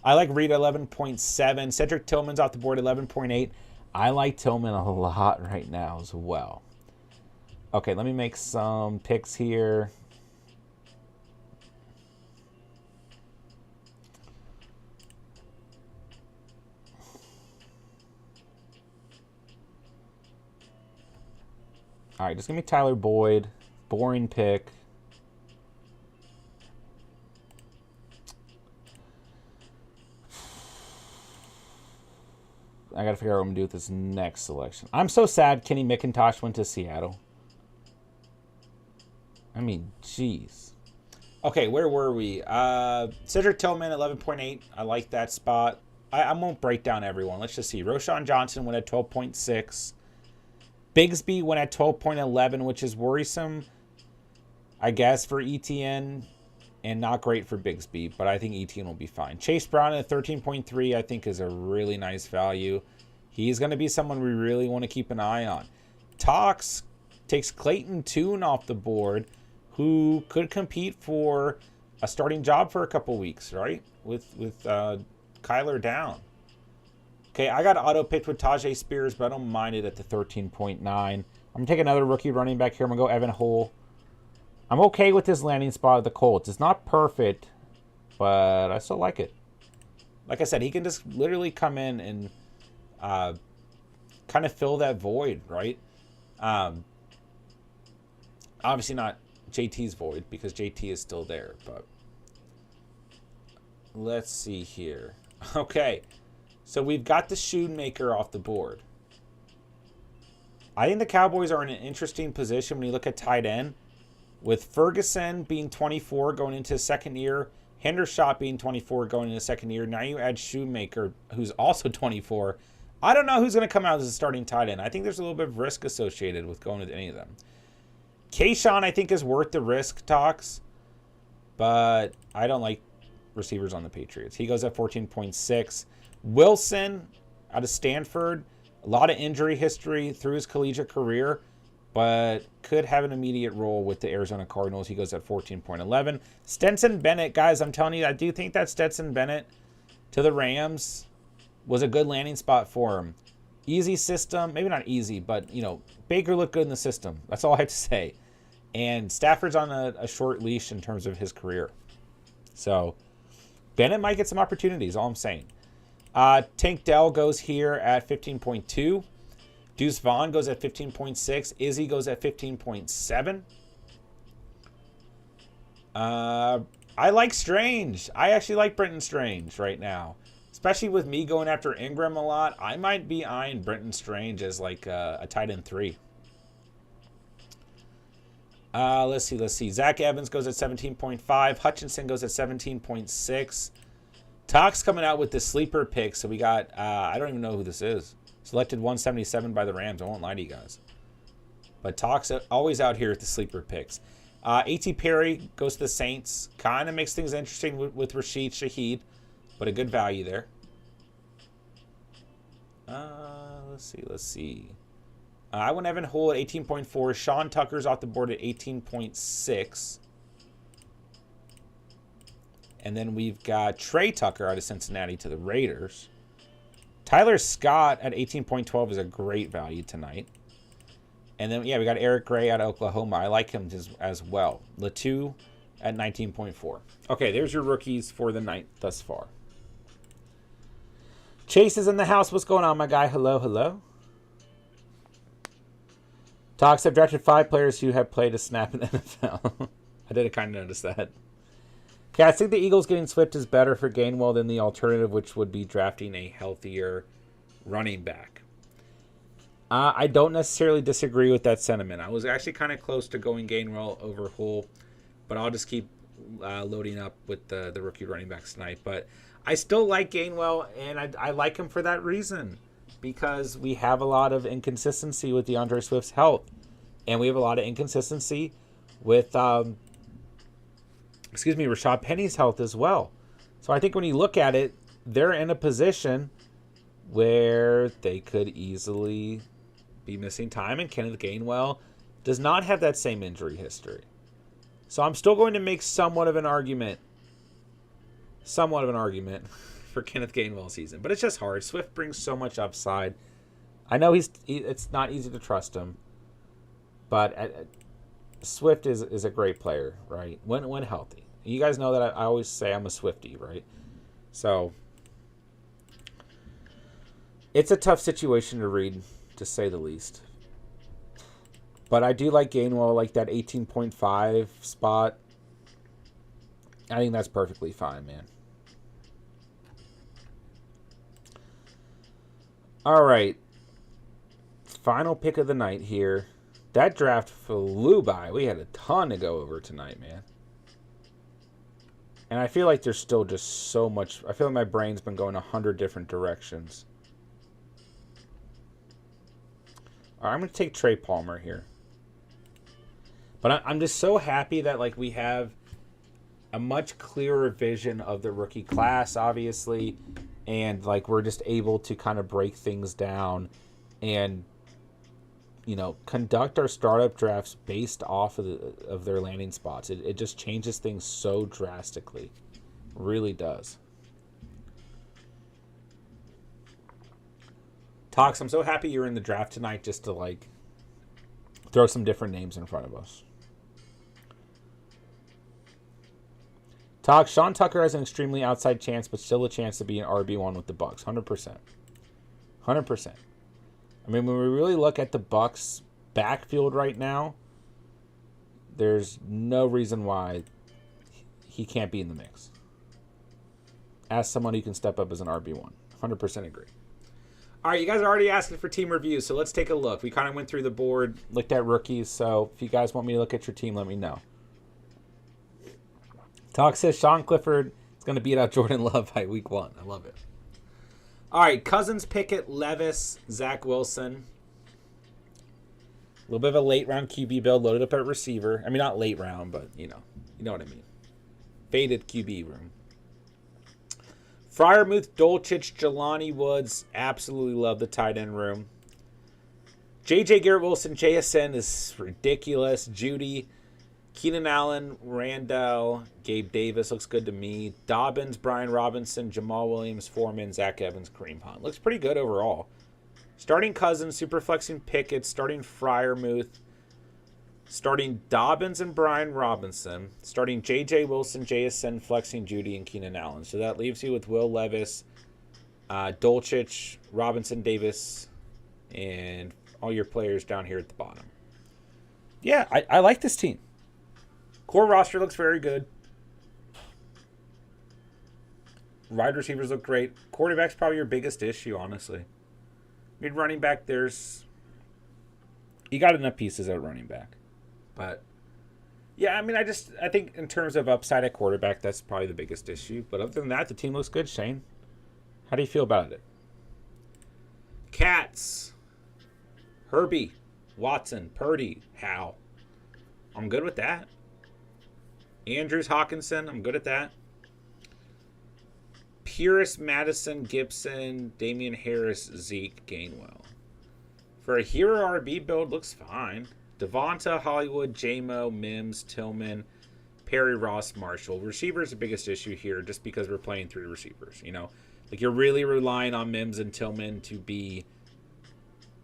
I like Reed at 11.7. Cedric Tillman's off the board at 11.8. I like Tillman a lot right now as well. Okay, let me make some picks here. All right, just give me Tyler Boyd. Boring pick. I got to figure out what I'm going to do with this next selection. I'm so sad Kenny McIntosh went to Seattle. I mean, jeez. Okay, where were we? Cedric Tillman, 11.8. I like that spot. I won't break down everyone. Let's just see. Roshan Johnson went at 12.6. Bigsby went at 12.11, which is worrisome, I guess, for ETN and not great for Bigsby, but I think ETN will be fine. Chase Brown at 13.3, I think, is a really nice value. He's going to be someone we really want to keep an eye on. Tox takes Clayton Tune off the board, who could compete for a starting job for a couple weeks, right? With Kyler down. Okay, I got auto-picked with Tajay Spears, but I don't mind it at the 13.9. I'm going to take another rookie running back here. I'm going to go Evan Hull. I'm okay with this landing spot at the Colts. It's not perfect, but I still like it. Like I said, he can just literally come in and kind of fill that void, right? Obviously not JT's void because JT is still there, but let's see here. Okay. So we've got the Shoemaker off the board. I think the Cowboys are in an interesting position when you look at tight end. With Ferguson being 24 going into his second year, Hendershot being 24 going into second year. Now you add Shoemaker, who's also 24. I don't know who's going to come out as a starting tight end. I think there's a little bit of risk associated with going with any of them. Kayshawn, I think, is worth the risk, Talks. But I don't like receivers on the Patriots. He goes at 14.6. Wilson out of Stanford. A lot of injury history through his collegiate career, but could have an immediate role with the Arizona Cardinals. He goes at 14.11. Stetson Bennett, guys, I'm telling you, I do think that Stetson Bennett to the Rams was a good landing spot for him. Easy system, maybe not easy, but, you know, Baker looked good in the system. That's all I have to say. And Stafford's on a short leash in terms of his career. So Bennett might get some opportunities, all I'm saying. Tank Dell goes here at 15.2. Deuce Vaughn goes at 15.6. Izzy goes at 15.7. I like Strange. I actually like Brenton Strange right now. Especially with me going after Ingram a lot. I might be eyeing Brenton Strange as like a tight end 3. Let's see. Zach Evans goes at 17.5. Hutchinson goes at 17.6. Tox coming out with the sleeper pick. So we got, I don't even know who this is. Selected 177 by the Rams. I won't lie to you guys. But Tox always out here with the sleeper picks. A.T. Perry goes to the Saints. Kind of makes things interesting with Rashid Shaheed. But a good value there. Let's see. I went Evan Hull at 18.4. Sean Tucker's off the board at 18.6. And then we've got Trey Tucker out of Cincinnati to the Raiders. Tyler Scott at 18.12 is a great value tonight. And then, yeah, we got Eric Gray out of Oklahoma. I like him as well. Latu at 19.4. Okay, there's your rookies for the night thus far. Chase is in the house. What's going on, my guy? Hello. Talks have drafted 5 players who have played a snap in the NFL. I did kind of notice that. Okay, I think the Eagles getting Swift is better for Gainwell than the alternative, which would be drafting a healthier running back. I don't necessarily disagree with that sentiment. I was actually kind of close to going Gainwell over Hull, but I'll just keep loading up with the rookie running backs tonight. But I still like Gainwell, and I like him for that reason, because we have a lot of inconsistency with DeAndre Swift's health, and we have a lot of inconsistency with Rashad Penny's health as well. So I think when you look at it, they're in a position where they could easily be missing time, and Kenneth Gainwell does not have that same injury history. So I'm still going to make somewhat of an argument for Kenneth Gainwell's season. But it's just hard. Swift brings so much upside. I know it's not easy to trust him, but Swift is a great player, right? When healthy. You guys know that I always say I'm a Swiftie, right? So it's a tough situation to read, to say the least. But I do like Gainwell, like that 18.5 spot. I think that's perfectly fine, man. All right. Final pick of the night here. That draft flew by. We had a ton to go over tonight, man. And I feel like there's still just so much. I feel like my brain's been going 100 different directions. All right, I'm going to take Trey Palmer here. But I'm just so happy that like we have a much clearer vision of the rookie class, obviously. And like we're just able to kind of break things down and, you know, conduct our startup drafts based off of their landing spots. It just changes things so drastically. Really does. Tox, I'm so happy you're in the draft tonight just to like throw some different names in front of us. Tox, Sean Tucker has an extremely outside chance, but still a chance to be an RB1 with the Bucs. 100%. 100%. I mean, when we really look at the Bucs backfield right now, there's no reason why he can't be in the mix. As someone who can step up as an RB1. 100% agree. All right, you guys are already asking for team reviews, so let's take a look. We kind of went through the board, looked at rookies, so if you guys want me to look at your team, let me know. Talk says Sean Clifford is going to beat out Jordan Love by week 1. I love it. All right, Cousins, Pickett, Levis, Zach Wilson. A little bit of a late round QB build loaded up at receiver. I mean, not late round, but you know what I mean. Faded QB room. Freiermuth, Dolchich, Jelani Woods. Absolutely love the tight end room. J.J. Garrett-Wilson, JSN is ridiculous. Judy, Keenan Allen, Randall, Gabe Davis looks good to me. Dobbins, Brian Robinson, Jamal Williams, Foreman, Zach Evans, Kareem Hunt. Looks pretty good overall. Starting Cousins, super flexing Pickett, starting Freiermuth, starting Dobbins and Brian Robinson, starting J.J. Wilson, JSN, flexing Judy, and Keenan Allen. So that leaves you with Will Levis, Dolchich, Robinson, Davis, and all your players down here at the bottom. Yeah, I like this team. Core roster looks very good. Wide receivers look great. Quarterback's probably your biggest issue, honestly. I mean, running back, you got enough pieces at running back. But, yeah, I mean, I think in terms of upside at quarterback, that's probably the biggest issue. But other than that, the team looks good, Shane. How do you feel about it? Cats. Herbie. Watson. Purdy. Howe. I'm good with that. Andrews, Hawkinson. I'm good at that. Pierce, Madison, Gibson, Damian Harris, Zeke, Gainwell. For a hero RB build, looks fine. Devonta, Hollywood, J-Mo, Mims, Tillman, Perry, Ross, Marshall. Receiver is the biggest issue here just because we're playing 3 receivers. You know, like you're really relying on Mims and Tillman to be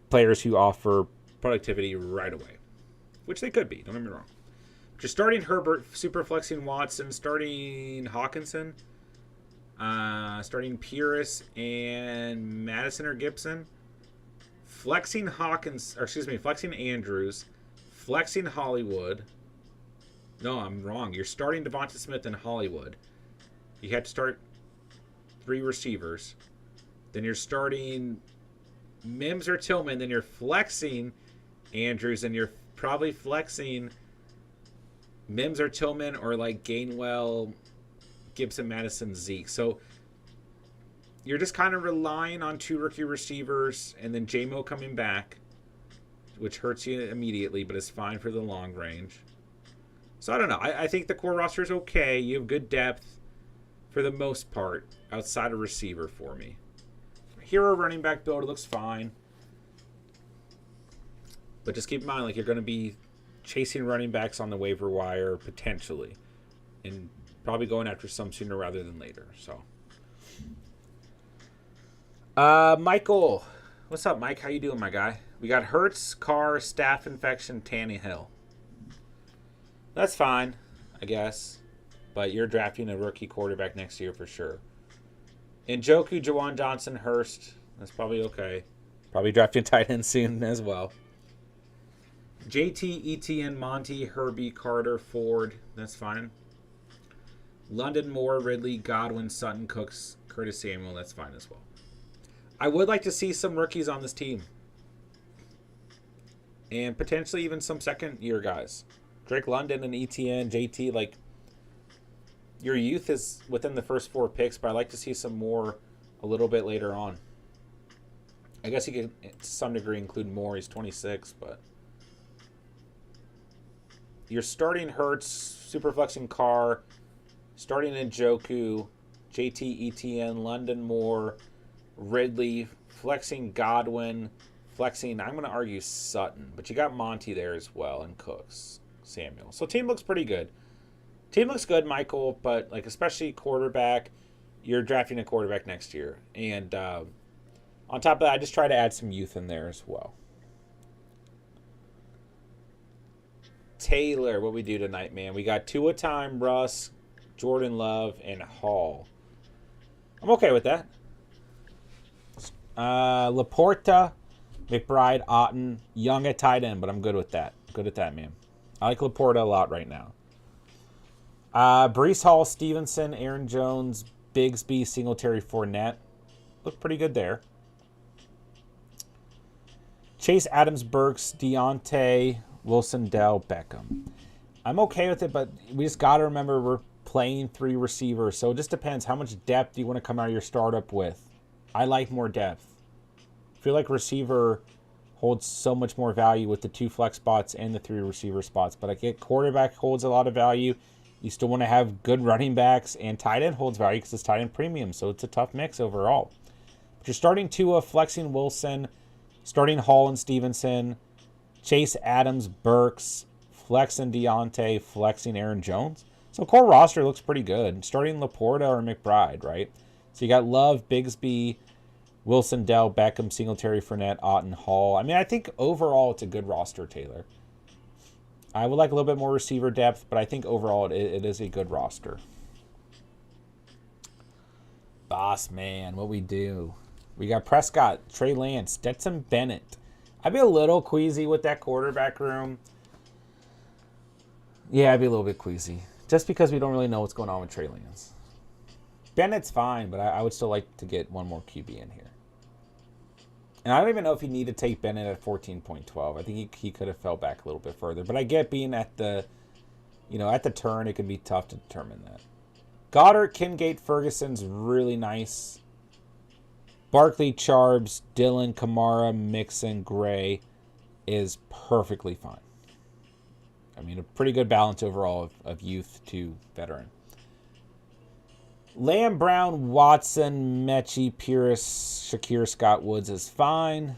players who offer productivity right away, which they could be. Don't get me wrong. Just starting Herbert, super flexing Watson, starting Hawkinson, starting Pierce and Madison or Gibson, flexing flexing Andrews, flexing Hollywood. No, I'm wrong. You're starting Devonta Smith and Hollywood. You have to start 3 receivers. Then you're starting Mims or Tillman. Then you're flexing Andrews, and you're probably flexing Mims or Tillman or like Gainwell, Gibson, Madison, Zeke. So you're just kind of relying on 2 rookie receivers and then J-Mo coming back, which hurts you immediately, but is fine for the long range. So I don't know. I think the core roster is okay. You have good depth for the most part outside of receiver for me. Hero running back build, it looks fine. But just keep in mind, like, you're going to be chasing running backs on the waiver wire potentially, and probably going after some sooner rather than later. So, Michael, what's up, Mike? How you doing, my guy? We got Hurts, Carr, staph infection, Tannehill. That's fine, I guess. But you're drafting a rookie quarterback next year for sure. Njoku, Jawan Johnson, Hurst. That's probably okay. Probably drafting tight end soon as well. JT, ETN, Monty, Herbie, Carter, Ford. That's fine. London, Moore, Ridley, Godwin, Sutton, Cooks, Curtis Samuel. That's fine as well. I would like to see some rookies on this team. And potentially even some second-year guys. Drake London and ETN, JT, like, your youth is within the first 4 picks, but I'd like to see some more a little bit later on. I guess you could, to some degree, include Moore. He's 26, but you're starting Hurts, superflexing Carr, starting Njoku, JT, ETN, London, Moore, Ridley, flexing Godwin, flexing, I'm going to argue Sutton, but you got Monty there as well, and Cooks, Samuel. So team looks pretty good. Team looks good, Michael, but like especially quarterback, you're drafting a quarterback next year. And on top of that, I just try to add some youth in there as well. Taylor, what we do tonight, man? We got Tua time, Russ, Jordan Love, and Hall. I'm okay with that. Laporta, McBride, Otten, Young at tight end, but I'm good with that. Good at that, man. I like Laporta a lot right now. Breece Hall, Stevenson, Aaron Jones, Bigsby, Singletary, Fournette. Look pretty good there. Chase Adams, Burks, Deontay, Wilson, Dell, Beckham. I'm okay with it, but we just got to remember we're playing 3 receivers. So it just depends how much depth you want to come out of your startup with. I like more depth. I feel like receiver holds so much more value with the 2 flex spots and the 3 receiver spots. But I get quarterback holds a lot of value. You still want to have good running backs, and tight end holds value because it's tight end premium. So it's a tough mix overall. But you're starting Tua, flexing Wilson, starting Hall and Stevenson, Chase Adams, Burks, flexing Deontay, flexing Aaron Jones. So core roster looks pretty good. Starting Laporta or McBride, right? So you got Love, Bigsby, Wilson, Dell, Beckham, Singletary, Fournette, Otten, Hall. I mean, I think overall it's a good roster, Taylor. I would like a little bit more receiver depth, but I think overall it is a good roster. Boss man, what we do? We got Prescott, Trey Lance, Stetson Bennett. I'd be a little queasy with that quarterback room. Yeah, I'd be a little bit queasy. Just because we don't really know what's going on with Trey Lance. Bennett's fine, but I would still like to get one more QB in here. And I don't even know if you need to take Bennett at 14.12. I think he could have fell back a little bit further. But I get being at the, at the turn, it can be tough to determine that. Goddard, Kingate, Ferguson's really nice. Barkley, Charbs, Dillon, Kamara, Mixon, Gray is perfectly fine. I mean, a pretty good balance overall of youth to veteran. Lamb, Brown, Watson, Mechie, Pierce, Shakir, Scott, Woods is fine.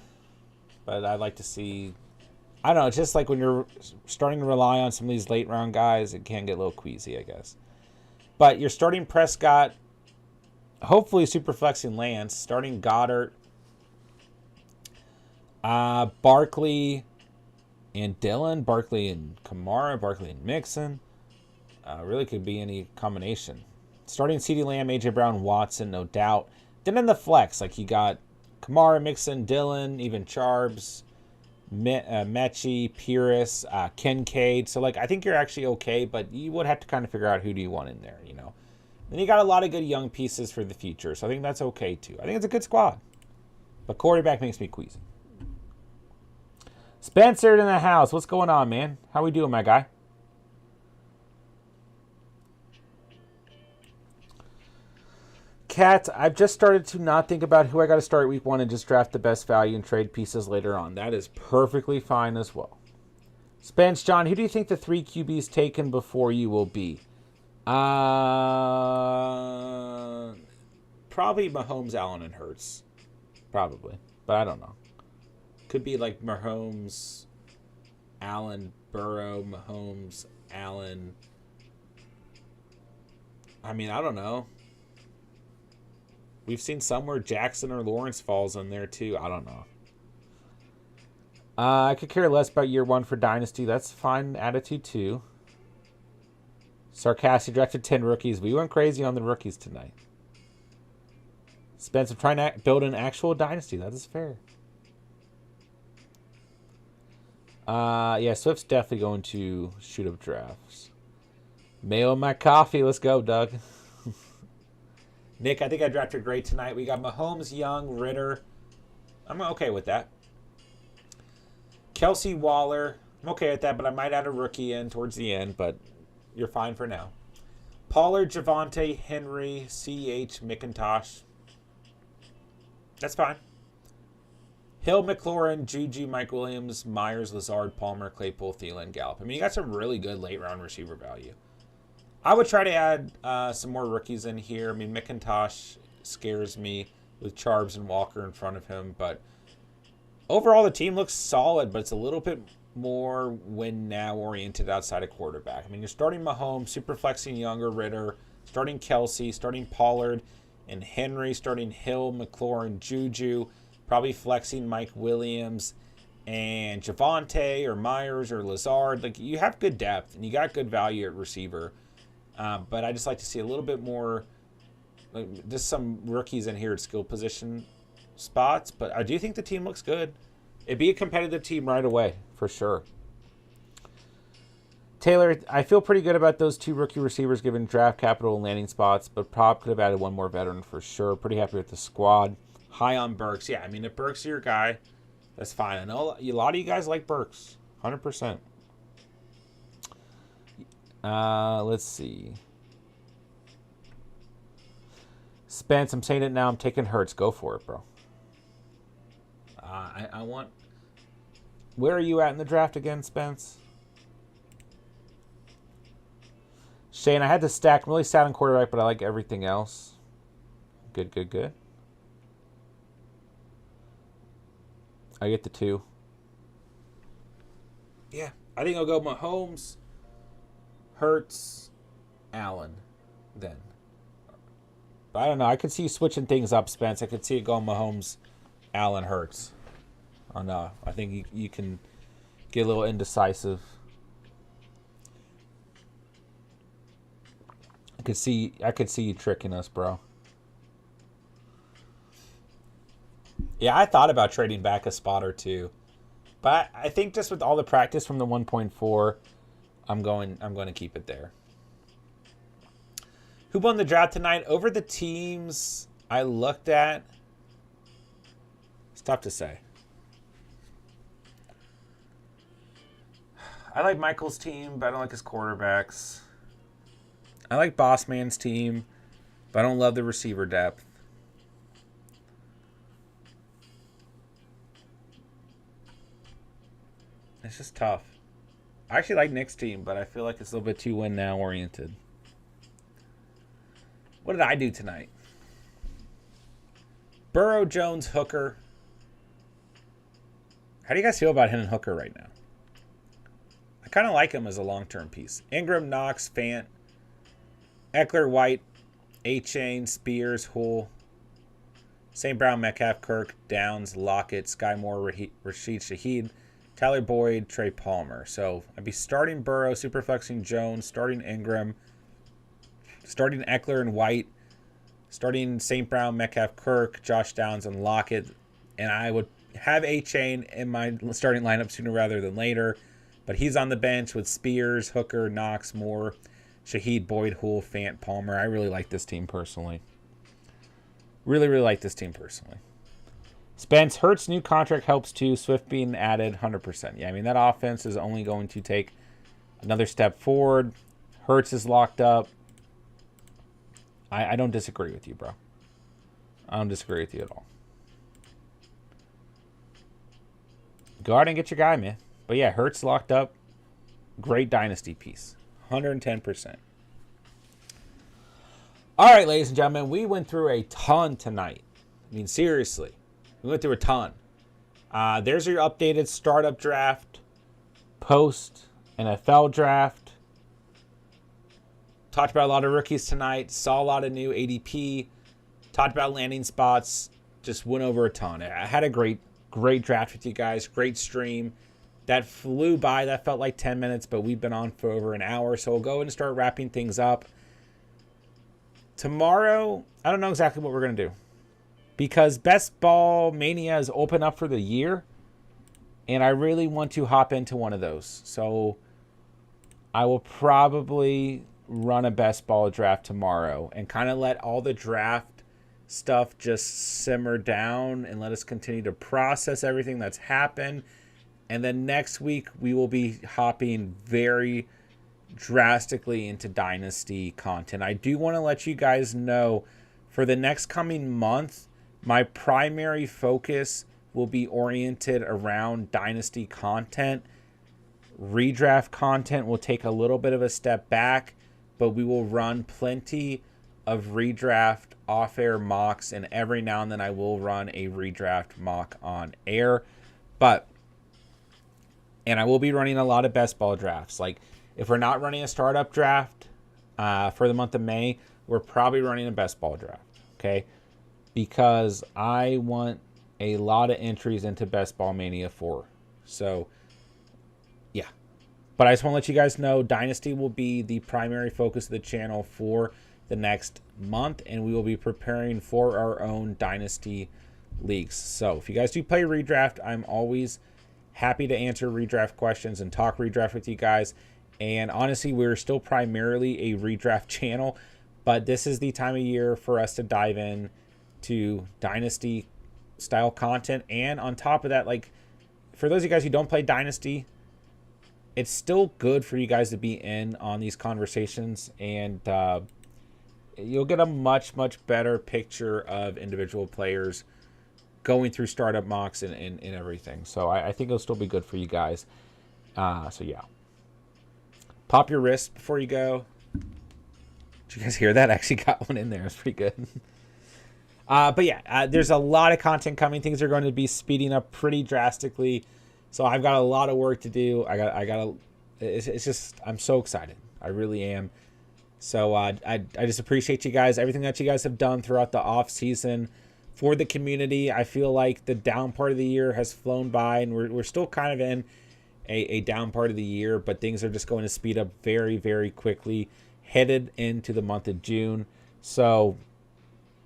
But I'd like to see... I don't know, it's just like when you're starting to rely on some of these late round guys, it can get a little queasy, I guess. But you're starting Prescott, hopefully super flexing Lance, starting Goddard, Barkley and Dillon, Barkley and Kamara, Barkley and Mixon. Really could be any combination. Starting CeeDee Lamb, AJ Brown, Watson, no doubt. Then in the flex, like you got Kamara, Mixon, Dillon, even Charbs, Mechie, Pierce, Kincaid. So like I think you're actually okay, but you would have to kind of figure out who do you want in there, Then you got a lot of good young pieces for the future, so I think that's okay too. I think it's a good squad. But quarterback makes me queasy. Spencer in the house. What's going on, man? How we doing, my guy? Kat, I've just started to not think about who I got to start week 1 and just draft the best value and trade pieces later on. That is perfectly fine as well. Spence, John, who do you think the 3 QBs taken before you will be? Probably Mahomes, Allen, and Hurts. Probably. But I don't know. Could be like Mahomes, Allen, Burrow, Mahomes, Allen. I mean, I don't know. We've seen somewhere Jackson or Lawrence falls in there too. I don't know. I could care less about year 1 for Dynasty. That's fine attitude too. Sarcastic drafted 10 rookies. We went crazy on the rookies tonight. Spence, I'm trying to build an actual Dynasty. That is fair. Yeah, Swift's definitely going to shoot up drafts. Mail my coffee. Let's go, Doug. Nick, I think I drafted great tonight. We got Mahomes, Young, Ritter. I'm okay with that. Kelsey, Waller. I'm okay with that, but I might add a rookie in towards the end, but you're fine for now. Pollard, Javonte, Henry, CH, McIntosh. That's fine. Hill, McLaurin, Juju, Mike Williams, Myers, Lazard, Palmer, Claypool, Thielen, Gallup. I mean, you got some really good late-round receiver value. I would try to add some more rookies in here. I mean, McIntosh scares me with Charbs and Walker in front of him. But overall, the team looks solid, but it's a little bit more win-now oriented outside of quarterback. I mean, you're starting Mahomes, super flexing Younger, Ritter, starting Kelsey, starting Pollard and Henry, starting Hill, McLaurin, Juju, probably flexing Mike Williams and Javonte or Myers or Lazard. Like, you have good depth and you got good value at receiver. But I just like to see a little bit more, like, just some rookies in here at skill position spots. But I do think the team looks good. It'd be a competitive team right away, for sure. Taylor, I feel pretty good about those 2 rookie receivers given draft capital and landing spots, but Prop could have added one more veteran for sure. Pretty happy with the squad. High on Burks. Yeah, I mean, if Burks is your guy, that's fine. I know a lot of you guys like Burks. 100%. Let's see. Spence, I'm saying it now. I'm taking Hurts. Go for it, bro. I want... Where are you at in the draft again, Spence? Shane, I had to stack. I'm really sad on quarterback, but I like everything else. Good, good, good. I get the 2. Yeah, I think I'll go Mahomes, Hurts, Allen, then. But I don't know. I could see you switching things up, Spence. I could see it going Mahomes, Allen, Hurts. Oh no, I think you can get a little indecisive. I could see you tricking us, bro. Yeah, I thought about trading back a spot or two, but I think just with all the practice from the 1.4, I'm going to keep it there. Who won the draft tonight? Over the teams I looked at, it's tough to say. I like Michael's team, but I don't like his quarterbacks. I like Boss Man's team, but I don't love the receiver depth. It's just tough. I actually like Nick's team, but I feel like it's a little bit too win now oriented. What did I do tonight? Burrow, Jones, Hooker. How do you guys feel about him and Hooker right now? I kind of like him as a long-term piece. Ingram, Knox, Fant, Eckler, White, A-Chain, Spears, Hull, St. Brown, Metcalf, Kirk, Downs, Lockett, Sky Moore, Rashid Shaheed, Tyler Boyd, Trey Palmer. So I'd be starting Burrow, superflexing Jones, starting Ingram, starting Eckler and White, starting St. Brown, Metcalf, Kirk, Josh Downs, and Lockett. And I would have A-Chain in my starting lineup sooner rather than later. But he's on the bench with Spears, Hooker, Knox, Moore, Shaheed, Boyd, Hull, Fant, Palmer. I really like this team personally. Really, really like this team personally. Spence, Hurts' new contract helps too. Swift being added, 100%. Yeah, I mean, that offense is only going to take another step forward. Hurts is locked up. I don't disagree with you, bro. I don't disagree with you at all. Go out and get your guy, man. But yeah, Hurts locked up. Great dynasty piece. 110%. All right, ladies and gentlemen, we went through a ton tonight. I mean, seriously. We went through a ton. There's your updated startup draft, post NFL draft. Talked about a lot of rookies tonight. Saw a lot of new ADP. Talked about landing spots. Just went over a ton. I had a great draft with you guys. Great stream. That flew by. That felt like 10 minutes, but we've been on for over an hour. So we'll go and start wrapping things up. Tomorrow, I don't know exactly what we're going to do. Because Best Ball Mania is open up for the year. And I really want to hop into one of those. So I will probably run a Best Ball draft tomorrow. And kind of let all the draft stuff just simmer down. And let us continue to process everything that's happened. And then next week, we will be hopping very drastically into Dynasty content. I do want to let you guys know, for the next coming month, my primary focus will be oriented around Dynasty content. Redraft content will take a little bit of a step back, but we will run plenty of redraft off-air mocks, and every now and then I will run a redraft mock on air. And I will be running a lot of best ball drafts. Like, if we're not running a startup draft for the month of May, we're probably running a best ball draft, okay? Because I want a lot of entries into Best Ball Mania 4. So, yeah. But I just want to let you guys know, Dynasty will be the primary focus of the channel for the next month, and we will be preparing for our own Dynasty leagues. So, if you guys do play redraft, I'm always happy to answer redraft questions and talk redraft with you guys. And honestly, we're still primarily a redraft channel, but this is the time of year for us to dive in to Dynasty style content. And on top of that, like, for those of you guys who don't play Dynasty, it's still good for you guys to be in on these conversations. And you'll get a much better picture of individual players going through startup mocks and everything. So I think it'll still be good for you guys. So yeah, pop your wrist before you go. Did you guys hear that? I actually got one in there. It's pretty good. But yeah, there's a lot of content coming. Things are going to be speeding up pretty drastically. So I've got a lot of work to do. It's just, I'm so excited. I really am. So I just appreciate you guys, everything that you guys have done throughout the off season for the community. I feel like the down part of the year has flown by, and we're still kind of in a down part of the year, but things are just going to speed up very quickly, headed into the month of June. So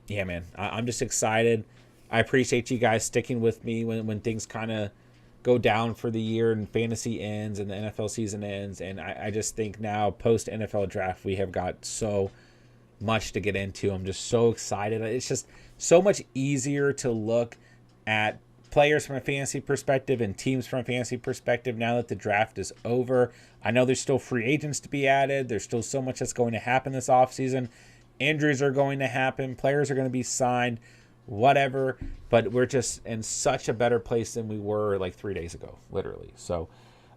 yeah, man, I'm just excited. I appreciate you guys sticking with me when things kind of go down for the year and fantasy ends and the NFL season ends. And I just think now, post NFL draft, we have got so much to get into. I'm just so excited. It's just so much easier to look at players from a fantasy perspective and teams from a fantasy perspective now that the draft is over. I know there's still free agents to be added. There's still so much that's going to happen this offseason. Injuries are going to happen. Players are going to be signed, whatever. But we're just in such a better place than we were like 3 days ago, literally. So,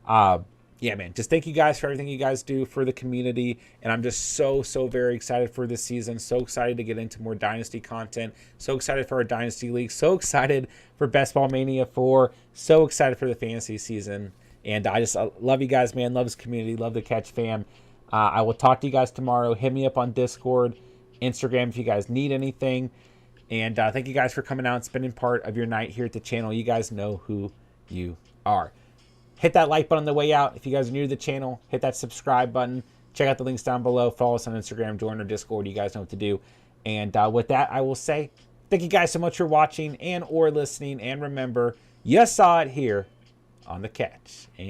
yeah, man, just thank you guys for everything you guys do for the community. And I'm just so very excited for this season. So excited to get into more Dynasty content. So excited for our Dynasty League. So excited for Best Ball Mania 4. So excited for the fantasy season. And I love you guys, man. Love this community. Love the Catch fam. I will talk to you guys tomorrow. Hit me up on Discord, Instagram if you guys need anything. And thank you guys for coming out and spending part of your night here at the channel. You guys know who you are. Hit that like button on the way out. If you guys are new to the channel, hit that subscribe button. Check out the links down below. Follow us on Instagram. Join our Discord. You guys know what to do. And with that, I will say thank you guys so much for watching and or listening. And remember, you saw it here on The Catch. And